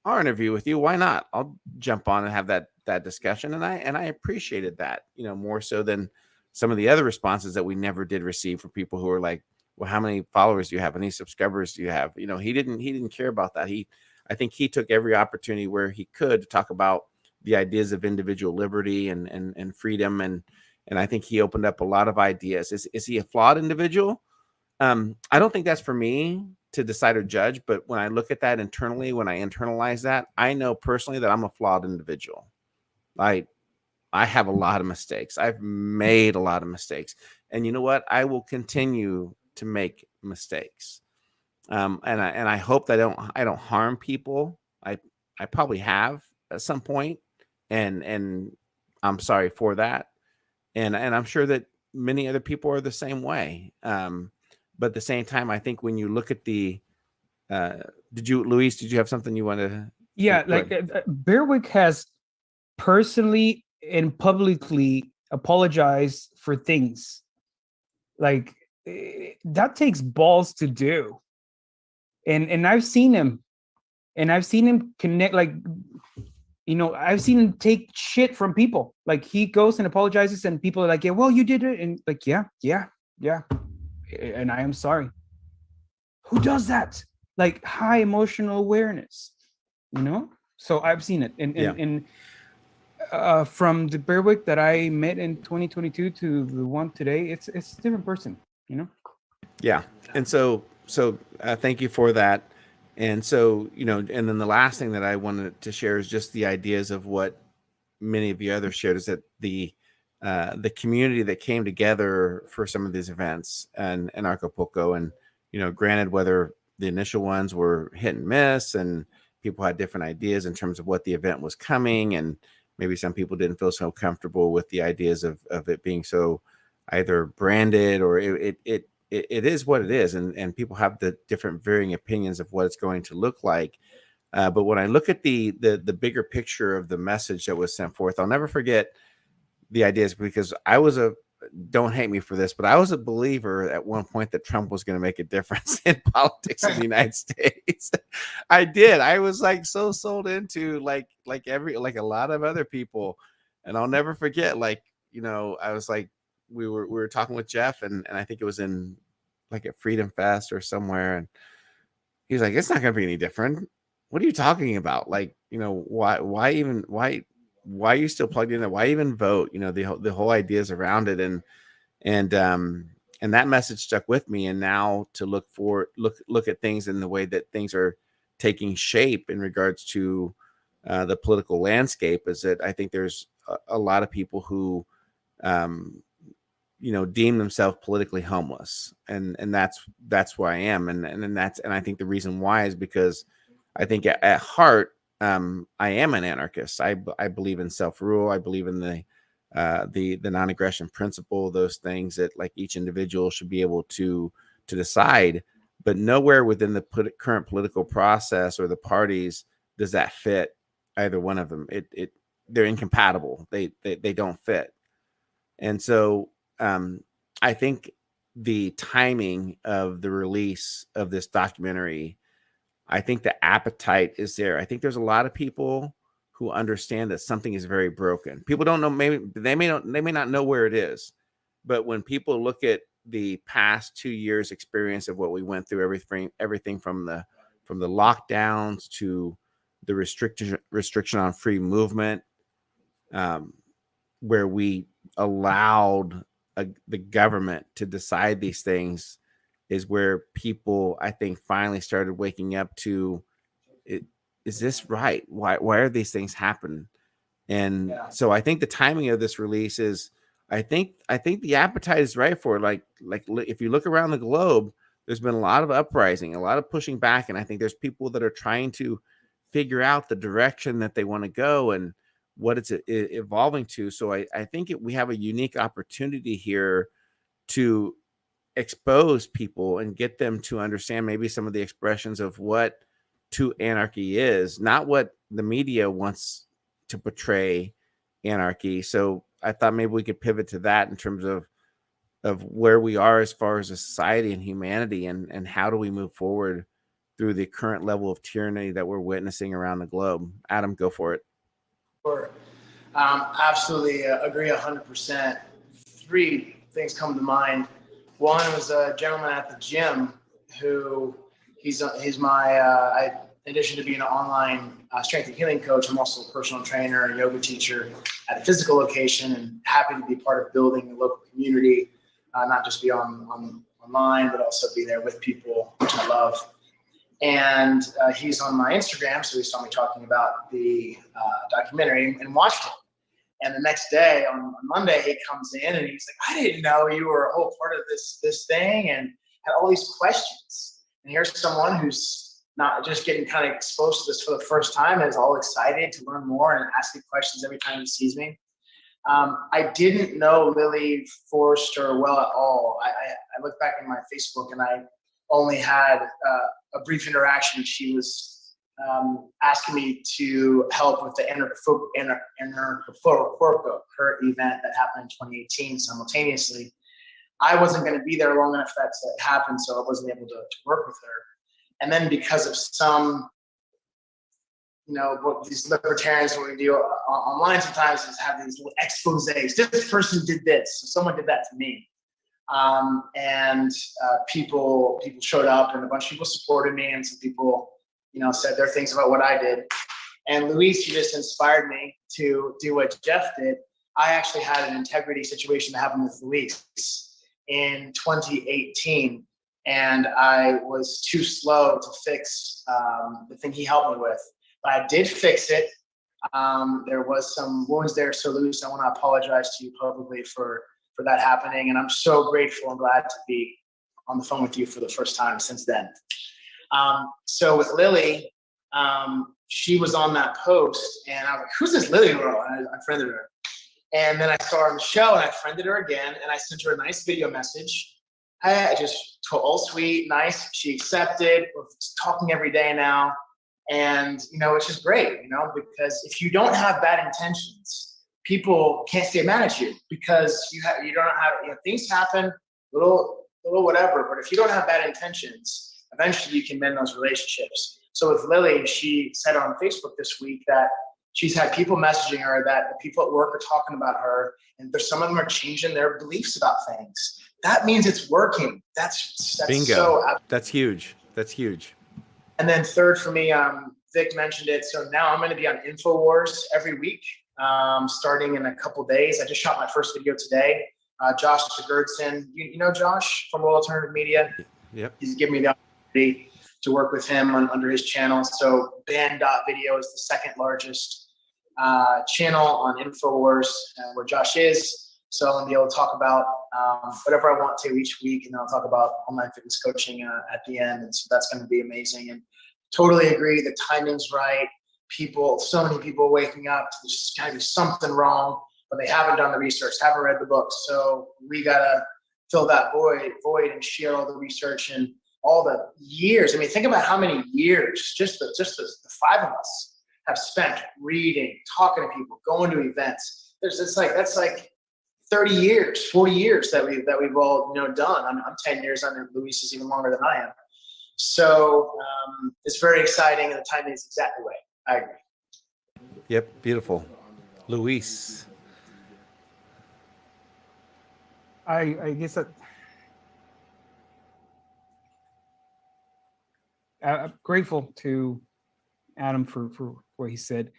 I'll interview with you. Why not? I'll jump on and have that discussion. And I appreciated that, more so than some of the other responses that we never did receive from people who are like, well, how many followers do you have? How many subscribers do you have? He didn't care about that. I think he took every opportunity where he could to talk about the ideas of individual liberty and freedom. And I think he opened up a lot of ideas. Is he a flawed individual? I don't think that's for me to decide or judge. But when I look at that internally, when I internalize that, I know personally that I'm a flawed individual. I have a lot of mistakes. I've made a lot of mistakes. And you know what? I will continue to make mistakes. And I hope that I don't harm people. I probably have at some point, and I'm sorry for that. And I'm sure that many other people are the same way. But at the same time, I think when you look at Luis, did you have something you wanted to? Yeah, like Berwick has personally and publicly apologized for things. Like, that takes balls to do. And I've seen him, connect, like, I've seen him take shit from people. Like, he goes and apologizes, and people are like, yeah, well, you did it. And like, yeah. And I am sorry. Who does that? Like, high emotional awareness, So I've seen it. And from the Berwick that I met in 2022 to the one today, it's a different person, Yeah. And so thank you for that. And so, and then the last thing that I wanted to share is just the ideas of what many of you others shared, is that the community that came together for some of these events and Acapulco, and, granted, whether the initial ones were hit and miss and people had different ideas in terms of what the event was coming and maybe some people didn't feel so comfortable with the ideas of it being so either branded or it is what it is, and people have the different varying opinions of what it's going to look like. But when I look at the bigger picture of the message that was sent forth, I'll never forget the ideas, because I was don't hate me for this, but I was a believer at one point that Trump was going to make a difference in politics in the United States. I did. I was like so sold into like a lot of other people, and I'll never forget. Like, I was like, we were talking with Jeff, and I think it was in like at Freedom Fest or somewhere, and he was like, "It's not going to be any different. What are you talking about? Like, why are you still plugged in there? Why even vote? The whole ideas around it." And that message stuck with me. And now to look at things in the way that things are taking shape in regards to the political landscape, is that I think there's a lot of people who deem themselves politically homeless, and that's where I am, and I think the reason why is because I think at heart, I am an anarchist. I believe in self-rule. I believe in the non-aggression principle, those things that like each individual should be able to decide, but nowhere within the current political process or the parties does that fit either one of them. They're incompatible. They don't fit. And so I think the timing of the release of this documentary, I think the appetite is there. I think there's a lot of people who understand that something is very broken. People don't know, maybe they may not know where it is, but when people look at the past 2 years experience of what we went through, everything from the lockdowns to the restriction on free movement, where we allowed the government to decide these things, is where people, I think, finally started waking up to it. Is this right? Why are these things happening? And so I think the timing of this release is, I think the appetite is right for it. Like if you look around the globe, there's been a lot of uprising, a lot of pushing back, and I think there's people that are trying to figure out the direction that they want to go and what it's evolving to. So I think we have a unique opportunity here to expose people and get them to understand maybe some of the expressions of what to anarchy is, not what the media wants to portray anarchy. So I thought maybe we could pivot to that in terms of where we are as far as a society and humanity, and how do we move forward through the current level of tyranny that we're witnessing around the globe. Adam, go for it. Sure. Absolutely agree 100%. 3 things come to mind. One was a gentleman at the gym who he's my, in addition to being an online strength and healing coach, I'm also a personal trainer and yoga teacher at a physical location, and happy to be part of building a local community, not just be online, but also be there with people, which I love. And he's on my Instagram, so he saw me talking about the documentary and watched it. And the next day, on Monday, he comes in and he's like, "I didn't know you were a whole part of this thing," and had all these questions. And here's someone who's not just getting kind of exposed to this for the first time, and is all excited to learn more and asking questions every time he sees me. I didn't know Lily Forrester well at all. I look back in my Facebook and I only had a brief interaction. She was asking me to help with the Anarchists her event that happened in 2018 simultaneously. I wasn't going to be there long enough for that to happen, so I wasn't able to work with her. And then because of some, what these libertarians, what we do online sometimes is have these little exposés. This person did this, so someone did that to me. And people showed up, and a bunch of people supported me, and some people, said their things about what I did. And Luis, you just inspired me to do what Jeff did. I actually had an integrity situation that happened with Luis in 2018, and I was too slow to fix the thing he helped me with. But I did fix it. There was some wounds there, so Luis, I want to apologize to you publicly for that happening, and I'm so grateful and glad to be on the phone with you for the first time since then. So with Lily, she was on that post, and I was like, "Who's this Lily girl?" And I friended her, and then I saw her on the show, and I friended her again, and I sent her a nice video message. I just told all sweet, nice. She accepted. We're talking every day now, and it's just great, because if you don't have bad intentions, people can't stay mad at you because you don't have things happen, little whatever. But if you don't have bad intentions, eventually you can mend those relationships. So with Lily, she said on Facebook this week that she's had people messaging her that the people at work are talking about her, and some of them are changing their beliefs about things. That means it's working. That's Bingo. So that's huge. That's huge. And then third for me, Vic mentioned it. So now I'm going to be on InfoWars every week, starting in a couple days. I just shot my first video today. Josh Sigurdson, you know Josh from World Alternative Media? Yep. He's given me the opportunity to work with him under his channel. So Band.video is the second largest channel on InfoWars where Josh is. So I'm going to be able to talk about whatever I want to each week, and then I'll talk about online fitness coaching at the end. And so that's going to be amazing. And totally agree, the timing's right. So many people waking up to there's got to be something wrong, but they haven't done the research, haven't read the books. So we got to fill that void and share all the research and all the years. I mean, think about how many years just the five of us have spent reading, talking to people, going to events. That's like 30 years, 40 years that we've all done. I'm 10 years under. Luis is even longer than I am. So it's very exciting, and the timing is exactly right. I agree. Yep, beautiful. Luis. I guess that I'm grateful to Adam for what he said.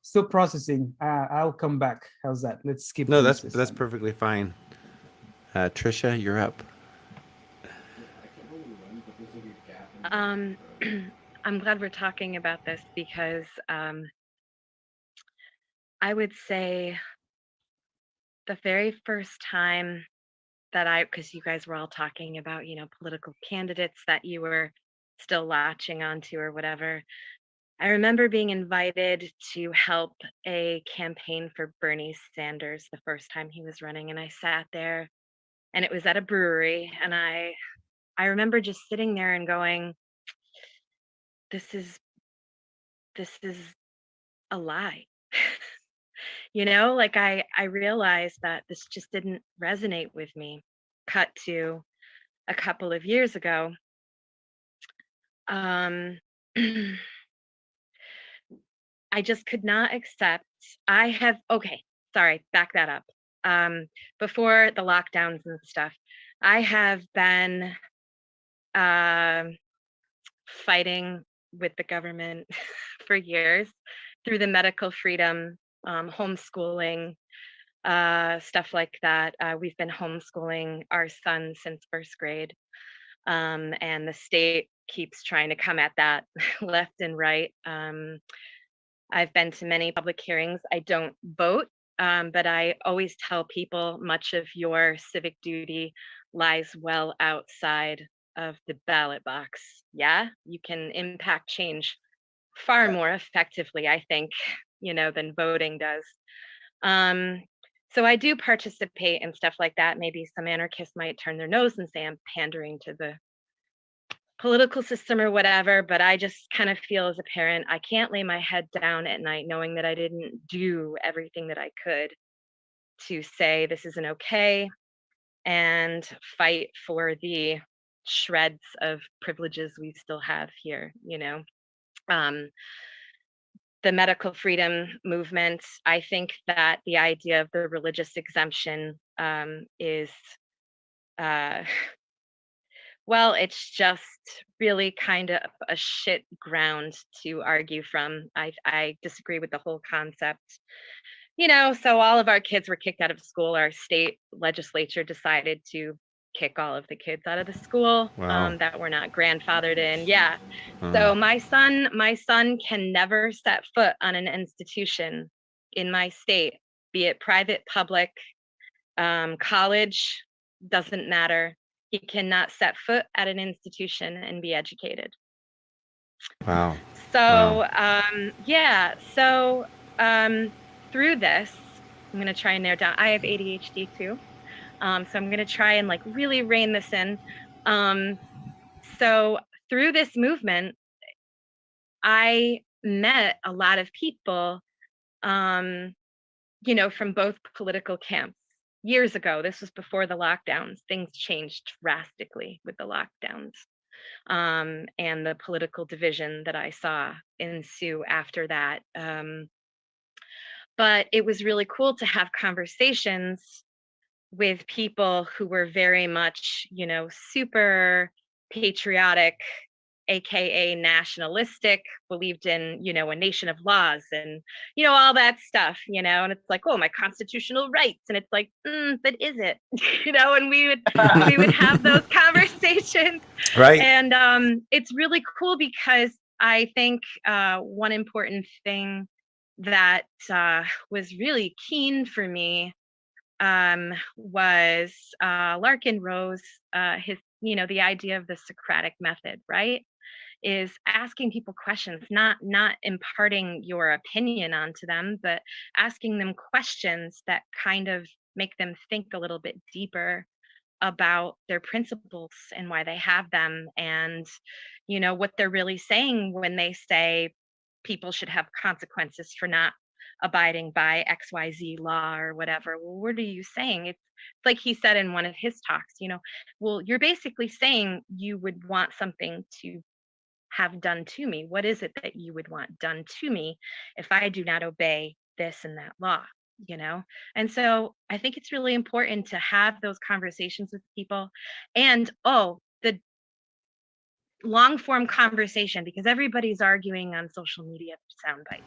Still processing. I'll come back. How's that? Let's skip. No, that's perfectly fine. Trisha, you're up. I'm glad we're talking about this because I would say the very first time that because you guys were all talking about, political candidates that you were still latching onto or whatever. I remember being invited to help a campaign for Bernie Sanders the first time he was running, and I sat there, and it was at a brewery, and I remember just sitting there and going, this is a lie. I realized that this just didn't resonate with me. Cut to a couple of years ago. I just could not accept. Back that up. Before the lockdowns and stuff, I have been fighting with the government for years through the medical freedom, homeschooling, stuff like that. We've been homeschooling our son since first grade, and the state keeps trying to come at that left and right. I've been to many public hearings. I don't vote, but I always tell people much of your civic duty lies well outside of the ballot box. Yeah, you can impact change far more effectively, I think, than voting does. So I do participate in stuff like that. Maybe some anarchists might turn their nose and say I'm pandering to the political system or whatever, but I just kind of feel as a parent, I can't lay my head down at night knowing that I didn't do everything that I could to say this isn't okay and fight for the shreds of privileges we still have here, the medical freedom movement. I think that the idea of the religious exemption is it's just really kind of a shit ground to argue from. I disagree with the whole concept. So all of our kids were kicked out of school. Our state legislature decided to kick all of the kids out of the school. Wow. That were not grandfathered in. Yeah. So my son can never set foot on an institution in my state, be it private, public, college, doesn't matter. he cannot set foot at an institution and be educated. Wow. So through this, I'm going to try and narrow down. I have ADHD too. So I'm going to try and like really rein this in. So through this movement, I met a lot of people, you know, from both political camps. Years ago, this was before the lockdowns. Things changed drastically with the lockdowns, and the political division that I saw ensue after that. But it was really cool to have conversations with people who were very much, you know, super patriotic, aka nationalistic, believed in, you know, a nation of laws and, you know, all that stuff, you know, and it's like, oh, my constitutional rights. And it's like, but is it? You know, and we would have those conversations. Right. And it's really cool because I think one important thing that was really keen for me was Larkin Rose, his, you know, the idea of the Socratic method, right? Is asking people questions, not imparting your opinion onto them, but asking them questions that kind of make them think a little bit deeper about their principles and why they have them, and you know what they're really saying when they say people should have consequences for not abiding by XYZ law or whatever. Well, what are you saying? It's like he said in one of his talks, you know, well, you're basically saying you would want something to have done to me. What is it that you would want done to me if I do not obey this and that law? You know? And so I think it's really important to have those conversations with people. And the long form conversation, because everybody's arguing on social media for sound bites.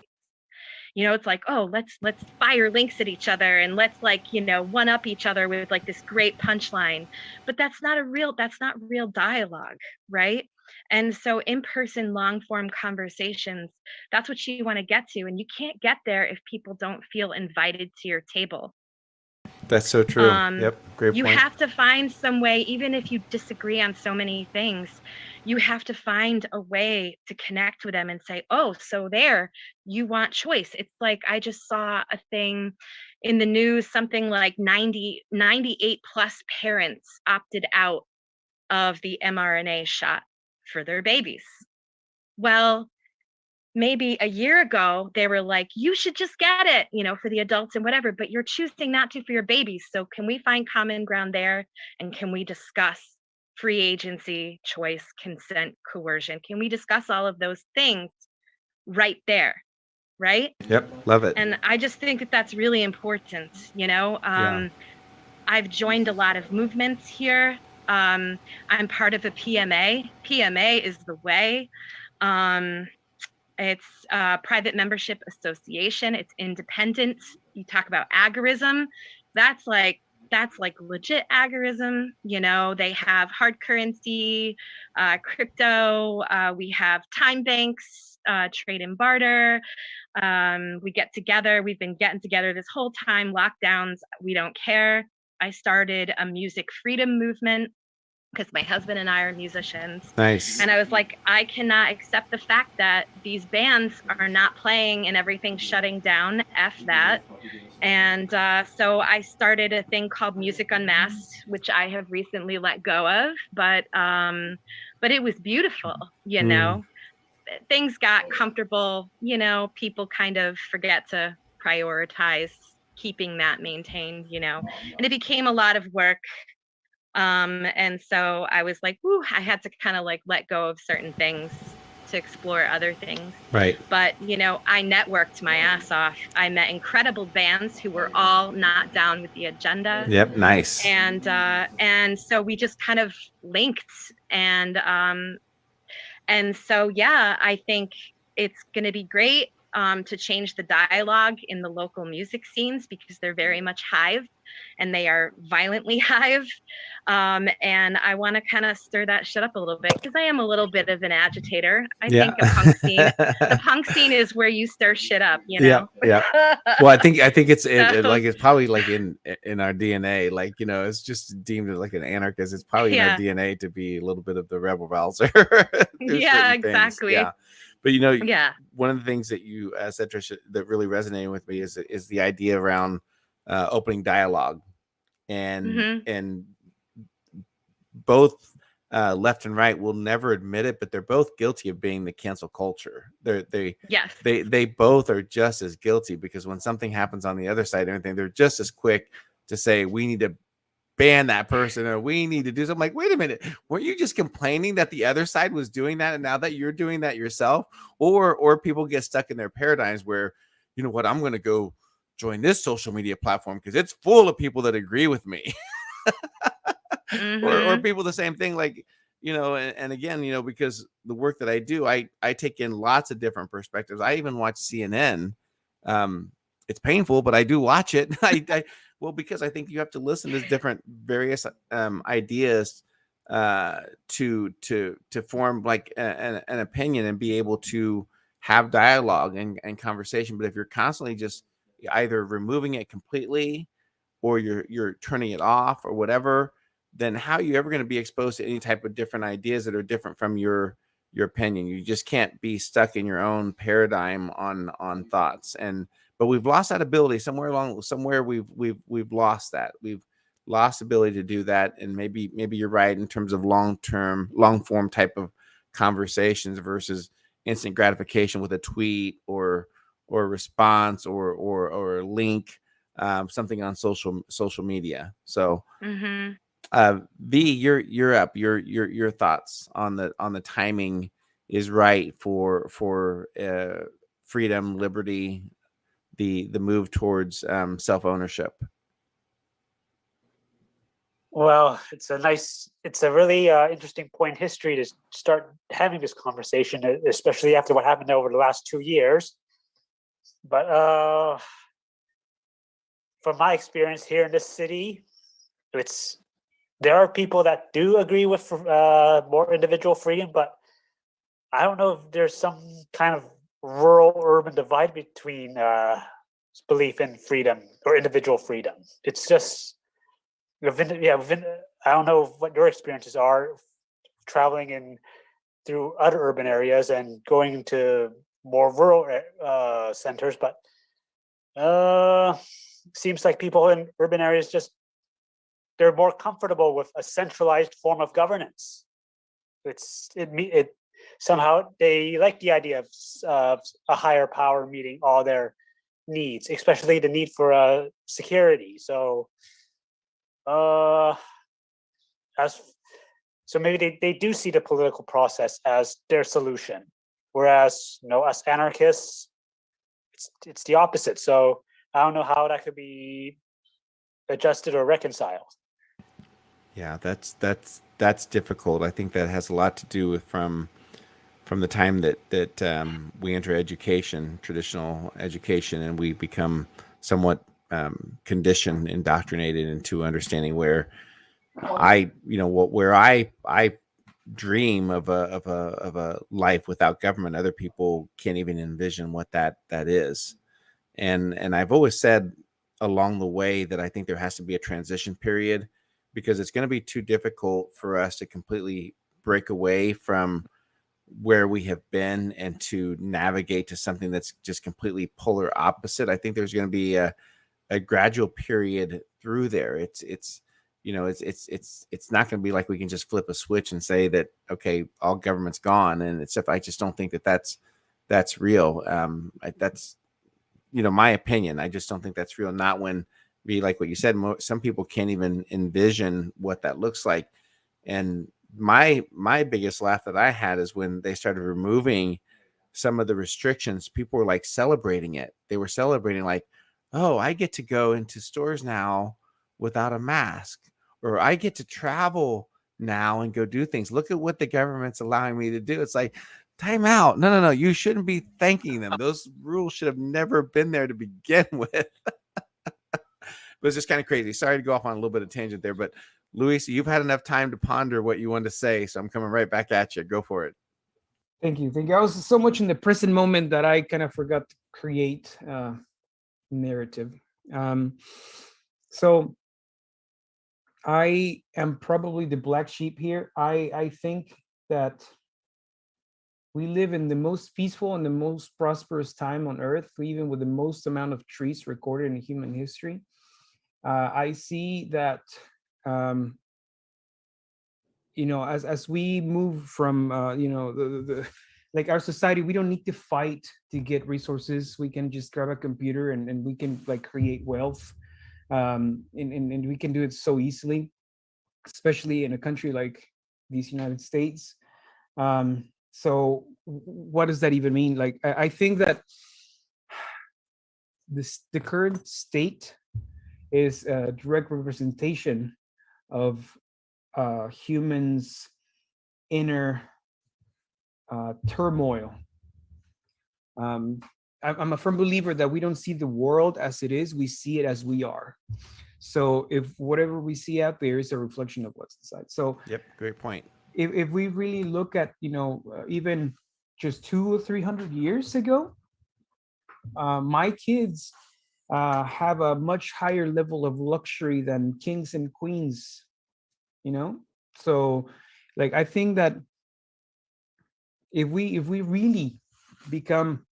You know, it's like, oh, let's fire links at each other and let's, like, you know, one up each other with like this great punchline. But that's not real dialogue, right? And so in-person long form conversations, that's what you want to get to. And you can't get there if people don't feel invited to your table. That's so true. Yep. Great You point. have to find some way, even if you disagree on so many things, you have to find a way to connect with them and say, oh, so there, you want choice. It's like, I just saw a thing in the news, something like 98 plus parents opted out of the mRNA shot for their babies. Well, maybe a year ago, they were like, you should just get it, you know, for the adults and whatever, but you're choosing not to for your babies. So can we find common ground there? And can we discuss free agency, choice, consent, coercion? Can we discuss all of those things right there? Right? Yep. Love it. And I just think that that's really important, you know? I've joined a lot of movements here. I'm part of a PMA. PMA is the way. It's a private membership association. It's independent. You talk about agorism. That's like legit agorism. You know, they have hard currency, crypto. We have time banks, trade and barter. We get together. We've been getting together this whole time. Lockdowns, we don't care. I started a music freedom movement because my husband and I are musicians. Nice. And I was like, I cannot accept the fact that these bands are not playing and everything's shutting down. F that. And so I started a thing called Music Unmasked, which I have recently let go of. But it was beautiful, you know. Things got comfortable, you know, people kind of forget to prioritize keeping that maintained, you know. And it became a lot of work. And so I was like, whoo, I had to kind of like let go of certain things to explore other things. Right. But, you know, I networked my ass off. I met incredible bands who were all not down with the agenda. Yep. Nice. And so we just kind of linked, and so, yeah, I think it's going to be great. to change the dialogue in the local music scenes because they're very much Hive and they are violently Hive. And I want to kind of stir that shit up a little bit because I am a little bit of an agitator. I think the punk scene is where you stir shit up, you know? Yeah. Well, I think it's So- like it's probably like in our DNA, like, you know, it's just deemed as like an anarchist. It's probably in our Yeah. DNA to be a little bit of the rebel rouser. Yeah, exactly. Yeah. But you know, Yeah. one of the things that you said, Tricia, that really resonated with me is the idea around opening dialogue, and both left and right will never admit it, but they're both guilty of being the cancel culture. Yes. They both are just as guilty, because when something happens on the other side and everything, they're just as quick to say we need to ban that person or we need to do something. Like, wait a minute, weren't you just complaining that the other side was doing that, and now that you're doing that yourself? Or people get stuck in their paradigms where, you know what, I'm going to go join this social media platform because it's full of people that agree with me. Or people the same thing, like, you know, and again, you know, because the work that I do, I take in lots of different perspectives. I even watch CNN. It's painful, but I do watch it. Well, because I think you have to listen to different various ideas to form like an opinion and be able to have dialogue and conversation. But if you're constantly just either removing it completely or you're turning it off or whatever, then how are you ever going to be exposed to any type of different ideas that are different from your opinion? You just can't be stuck in your own paradigm on thoughts. But we've lost that ability somewhere. We've lost that. We've lost ability to do that. And maybe you're right in terms of long form type of conversations versus instant gratification with a tweet or a response or a link, something on social media. So V, you're up. Your thoughts on the timing is right for freedom, liberty, the move towards self-ownership. Well, it's a really interesting point in history to start having this conversation, especially after what happened over the last 2 years. But from my experience here in this city, there are people that do agree with more individual freedom, but I don't know if there's some kind of rural-urban divide between belief in freedom or individual freedom. It's just, I don't know what your experiences are traveling through other urban areas and going into more rural centers, but seems like people in urban areas they're more comfortable with a centralized form of governance. It somehow they like the idea of a higher power meeting all their needs, especially the need for security. So, maybe they do see the political process as their solution, whereas us anarchists, it's the opposite. So I don't know how that could be adjusted or reconciled. Yeah, that's difficult. I think that has a lot to do with from the time that we enter education, traditional education, and we become somewhat conditioned, indoctrinated into understanding where I dream of a life without government. Other people can't even envision what that is. And I've always said along the way that I think there has to be a transition period, because it's going to be too difficult for us to completely break away from where we have been and to navigate to something that's just completely polar opposite. I think there's going to be a gradual period through there. It's not going to be like we can just flip a switch and say that, okay, all government's gone. And I just don't think that's real. That's, my opinion. I just don't think that's real. Not when, be like what you said, some people can't even envision what that looks like. And my biggest laugh that I had is when they started removing some of the restrictions. People were like celebrating it. They were celebrating like, oh, I get to go into stores now without a mask, or I get to travel now and go do things. Look at what the government's allowing me to do. It's like, Time out. No. You shouldn't be thanking them. Those rules should have never been there to begin with. But it's just kind of crazy. Sorry to go off on a little bit of tangent there, but Luis, you've had enough time to ponder what you wanted to say, so I'm coming right back at you. Go for it. Thank you. I was so much in the present moment that I kind of forgot to create narrative. So I am probably the black sheep here. I think that we live in the most peaceful and the most prosperous time on earth, even with the most amount of trees recorded in human history. I see that, as we move from, like our society, we don't need to fight to get resources. We can just grab a computer and we can like create wealth. And we can do it so easily, especially in a country like these United States. So what does that even mean? Like, I think that the current state is a direct representation of humans' inner turmoil. I'm a firm believer that we don't see the world as it is, we see it as we are. So if whatever we see out there is a reflection of what's inside. So Yep, great point. If we really look at, even just 200 or 300 years ago, my kids have a much higher level of luxury than kings and queens, So like, I think that if we really become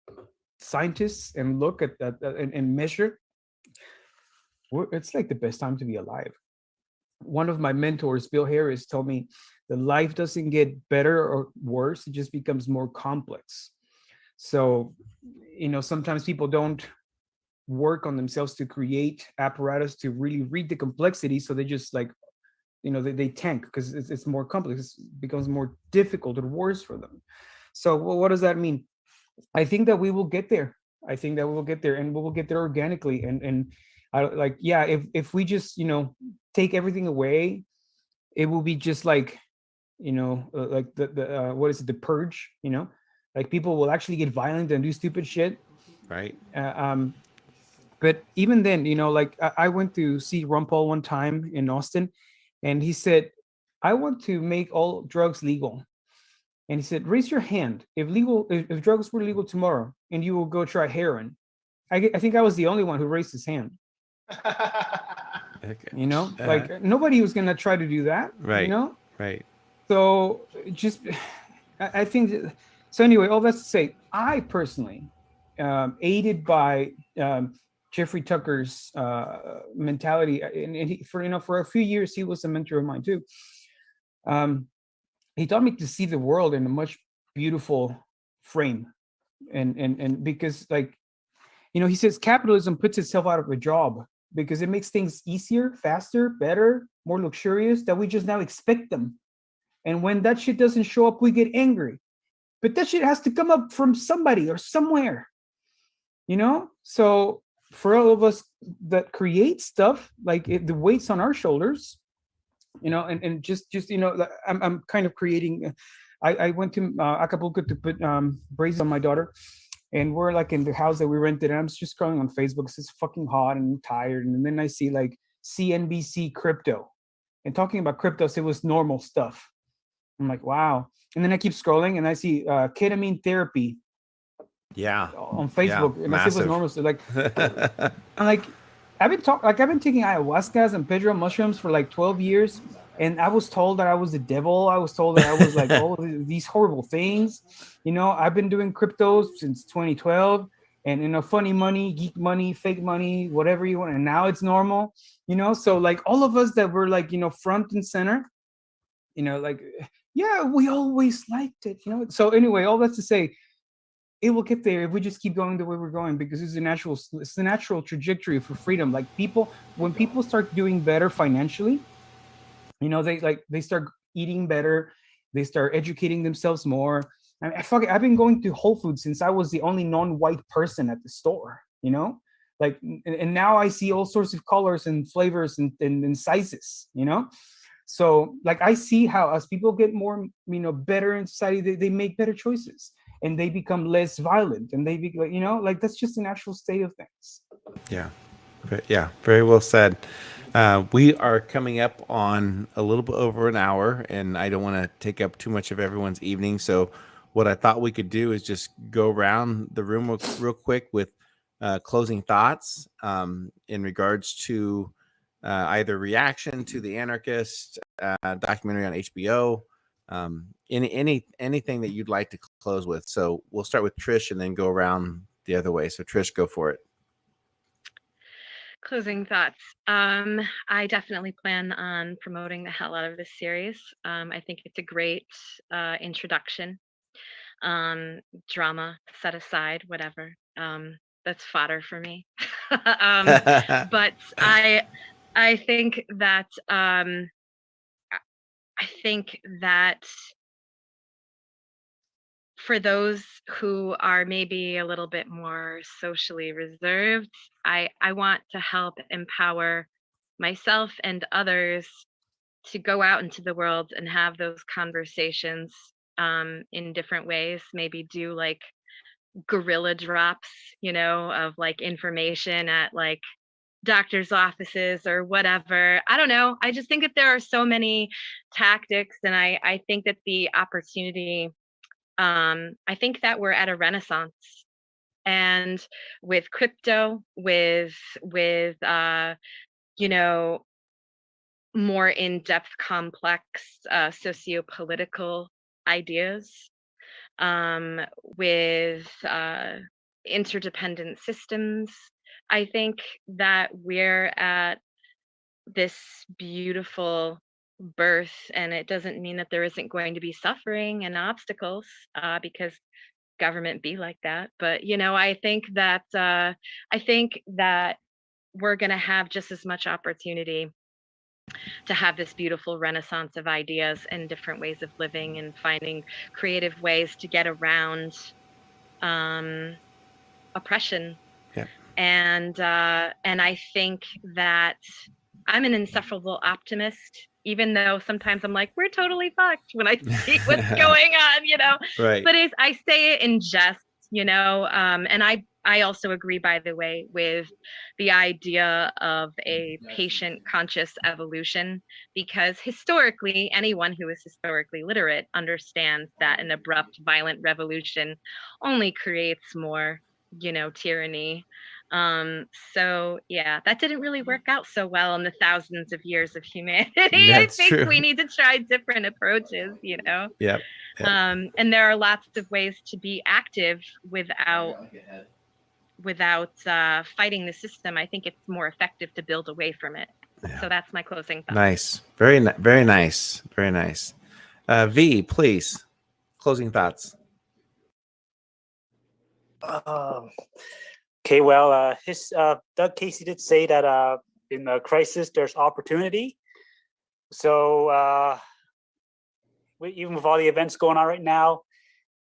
scientists and look at that and measure, it's like the best time to be alive. One of my mentors, Bill Harris, told me that life doesn't get better or worse, it just becomes more complex. So, sometimes people don't work on themselves to create apparatus to really read the complexity. So they just like, they tank because it's more complex, it becomes more difficult or worse for them. So what does that mean? I think that we will get there. And we will get there organically. And I like, yeah, if we just, take everything away, it will be just like, like the what is it, the purge, like people will actually get violent and do stupid shit. Right. But even then, like I went to see Ron Paul one time in Austin, and he said, I want to make all drugs legal. And he said, raise your hand if drugs were legal tomorrow and you will go try heroin. I think I was the only one who raised his hand. Okay. Like nobody was going to try to do that. Right. Right. So just, I think that, so anyway, all that's to say, I personally, aided by Jeffrey Tucker's mentality, and for a few years, he was a mentor of mine too. He taught me to see the world in a much beautiful frame. And because like, he says capitalism puts itself out of a job because it makes things easier, faster, better, more luxurious, that we just now expect them. And when that shit doesn't show up, we get angry. But that shit has to come up from somebody or somewhere, So for all of us that create stuff, like the weight's on our shoulders, and just I'm kind of creating. I went to Acapulco to put braces on my daughter, and we're like in the house that we rented, and I'm just scrolling on Facebook because it's fucking hot and I'm tired, and then I see like CNBC crypto, and talking about cryptos, it was normal stuff. I'm like, wow. And then I keep scrolling and I see ketamine therapy. Yeah. On Facebook, yeah, and I see it was normal. So like, I'm like, I've been taking ayahuascas and pedro mushrooms for like 12 years, and I was told that I was the devil. I was told that I was like all of these horrible things. I've been doing cryptos since 2012, and funny money, geek money, fake money, whatever you want, and now it's normal. So like all of us that were like front and center, like, yeah, we always liked it. So anyway, all that's to say, it will get there if we just keep going the way we're going, because it's the natural trajectory for freedom. Like when people start doing better financially, they start eating better, they start educating themselves more. I mean, I've been going to Whole Foods since I was the only non-white person at the store, like, and now I see all sorts of colors and flavors and sizes, So like I see how as people get more, better in society, they make better choices and they become less violent and they be like that's just the natural state of things. Yeah. Yeah, very well said. We are coming up on a little bit over an hour, and I don't want to take up too much of everyone's evening. So, what I thought we could do is just go around the room real quick with closing thoughts in regards to either reaction to the Anarchist documentary on HBO, anything that you'd like to close with. So, we'll start with Trish and then go around the other way. So, Trish, go for it. Closing thoughts. I definitely plan on promoting the hell out of this series. I think it's a great introduction. Drama set aside, whatever. That's fodder for me. But I think that for those who are maybe a little bit more socially reserved, I want to help empower myself and others to go out into the world and have those conversations in different ways. Maybe do like guerrilla drops, of like information at like doctors' offices or whatever. I don't know. I just think that there are so many tactics, and I think that the opportunity. I think that we're at a renaissance, and with crypto, with more in-depth, complex socio-political ideas, with interdependent systems. I think that we're at this beautiful birth, and it doesn't mean that there isn't going to be suffering and obstacles, because government be like that. But I think that we're going to have just as much opportunity to have this beautiful renaissance of ideas and different ways of living and finding creative ways to get around oppression. Yeah. And I think that I'm an insufferable optimist, even though sometimes I'm like, we're totally fucked when I see what's going on, Right. But I say it in jest, and I also agree, by the way, with the idea of a patient conscious evolution, because historically, anyone who is historically literate understands that an abrupt, violent revolution only creates more, tyranny. So yeah, that didn't really work out so well in the thousands of years of humanity. That's I think true. we need to try different approaches, Yep. And there are lots of ways to be active without fighting the system. I think it's more effective to build away from it. Yeah. So that's my closing thought. Nice. Very nice. Very nice. V, please. Closing thoughts. Okay, well, Doug Casey did say that in the crisis there's opportunity. So even with all the events going on right now,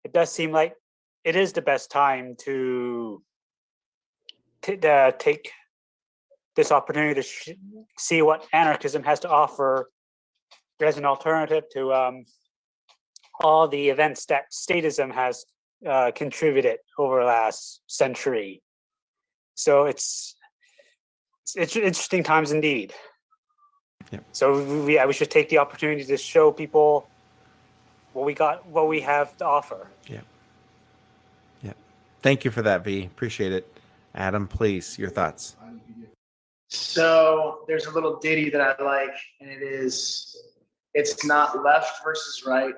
it does seem like it is the best time to take this opportunity to see what anarchism has to offer as an alternative to all the events that statism has contributed over the last century. So it's interesting times indeed. Yep. So we should take the opportunity to show people what we have to offer. Yeah. Thank you for that, V. Appreciate it. Adam, please, your thoughts. So there's a little ditty that I like, and it's not left versus right.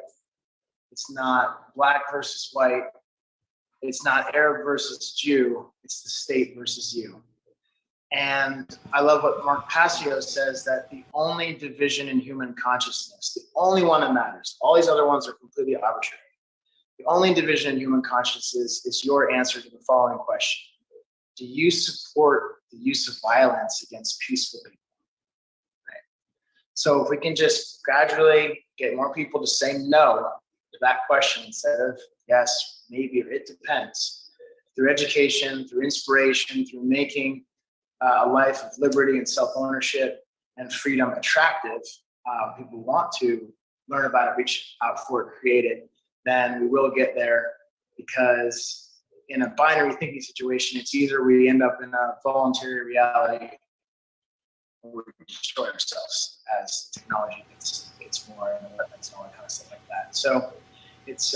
It's not black versus white. It's not Arab versus Jew. It's the state versus you. And I love what Mark Passio says, that the only division in human consciousness, the only one that matters, all these other ones are completely arbitrary. The only division in human consciousness is your answer to the following question. Do you support the use of violence against peaceful people? Right. So if we can just gradually get more people to say no to that question instead of yes, maybe, or it depends, through education, through inspiration, through making a life of liberty and self-ownership and freedom attractive, people want to learn about it, reach out for it, create it, then we will get there. Because in a binary thinking situation, it's either we end up in a voluntary reality or we destroy ourselves as technology gets more and weapons and all that kind of stuff like that. So it's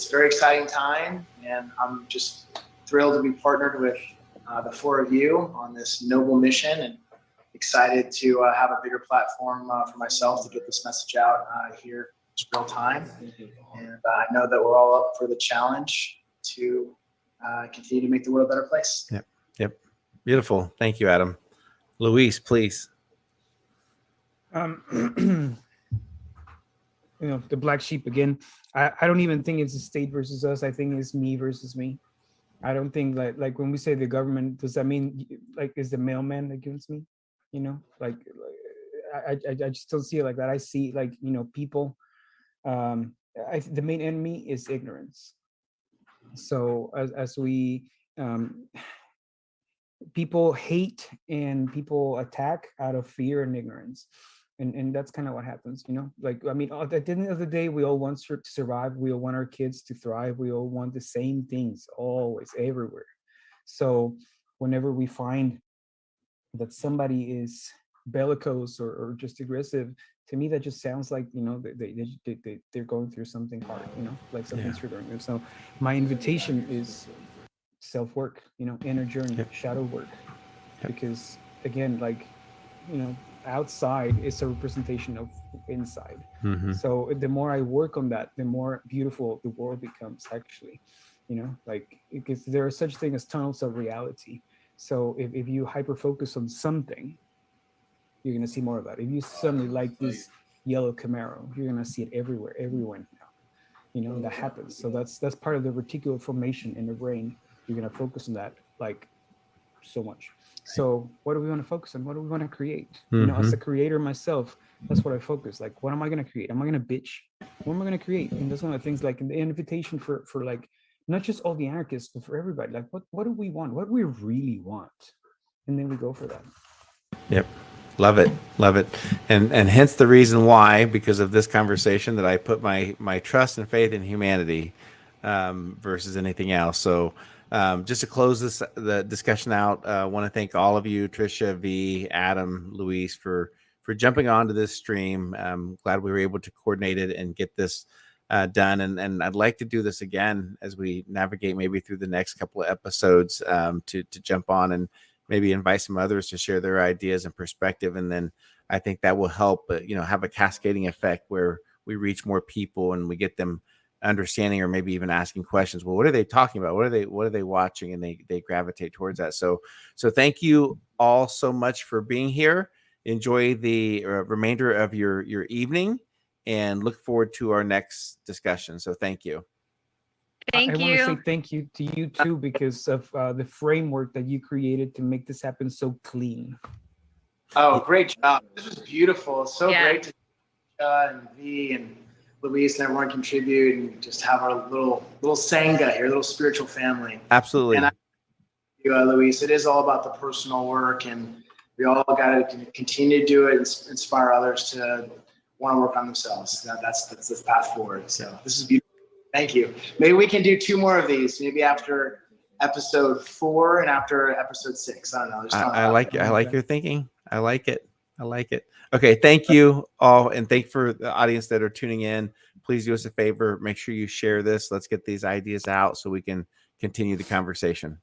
very exciting time, and I'm just thrilled to be partnered with the four of you on this noble mission, and excited to have a bigger platform for myself to get this message out here in real time. And I know that we're all up for the challenge to continue to make the world a better place. Yep. Beautiful. Thank you, Adam. Luis, please. You know, the black sheep again. I don't even think it's a state versus us. I think it's me versus me. I don't think like when we say the government, does that mean like is the mailman against me? You know, like I just don't see it like that. I see like, you know, people. The main enemy is ignorance. So as we people hate and people attack out of fear and ignorance. And that's kind of what happens, you know, like, I mean, at the end of the day, we all want to survive. We all want our kids to thrive. We all want the same things, always, everywhere. So whenever we find that somebody is bellicose or just aggressive, to me, that just sounds like, you know, they're going through something hard, you know, like something's triggering them. So my invitation is self-work, you know, inner journey, shadow work, because again, like, you know, outside is a representation of inside. So the more I work on that, the more beautiful the world becomes, actually, you know, like, because there are such things as tunnels of reality. So if you hyper focus on something, you're going to see more of that. If you suddenly like this yellow Camaro, you're going to see it everywhere now, you know, that happens. So that's part of the reticular formation in the brain. You're going to focus on that, like, so much. So what do we want to focus on? What do we want to create? You know, as a creator myself, that's what I focus. Like, what am I going to create? Am I going to bitch? What am I going to create? And that's one of the things, like, in the invitation for like, not just all the anarchists, but for everybody, like, what do we want? What do we really want? And then we go for that. Yep. Love it. And hence the reason why, because of this conversation, that I put my trust and faith in humanity versus anything else. So just to close the discussion out, I want to thank all of you, Tricia, V, Adam, Luis, for jumping onto this stream. I'm glad we were able to coordinate it and get this done. And I'd like to do this again as we navigate maybe through the next couple of episodes to jump on and maybe invite some others to share their ideas and perspective. And then I think that will help, you know, have a cascading effect where we reach more people and we get them understanding, or maybe even asking questions. Well, what are they talking about? What are they watching? And they gravitate towards that. So thank you all so much for being here. Enjoy the remainder of your evening, and look forward to our next discussion. So thank you. Thank I you. want to say thank you to you too, because of the framework that you created to make this happen so clean. Oh, great job. This was beautiful. So great to and V and Luis and everyone contribute and just have our little Sangha here, little spiritual family. Absolutely. And Luis, it is all about the personal work, and we all got to continue to do it and inspire others to want to work on themselves. That's the path forward. So this is beautiful. Thank you. Maybe we can do 2 more of these, maybe after episode 4 and after episode 6. I don't know. I like your thinking. I like it. Okay. Thank you all. And thank for the audience that are tuning in. Please do us a favor. Make sure you share this. Let's get these ideas out so we can continue the conversation.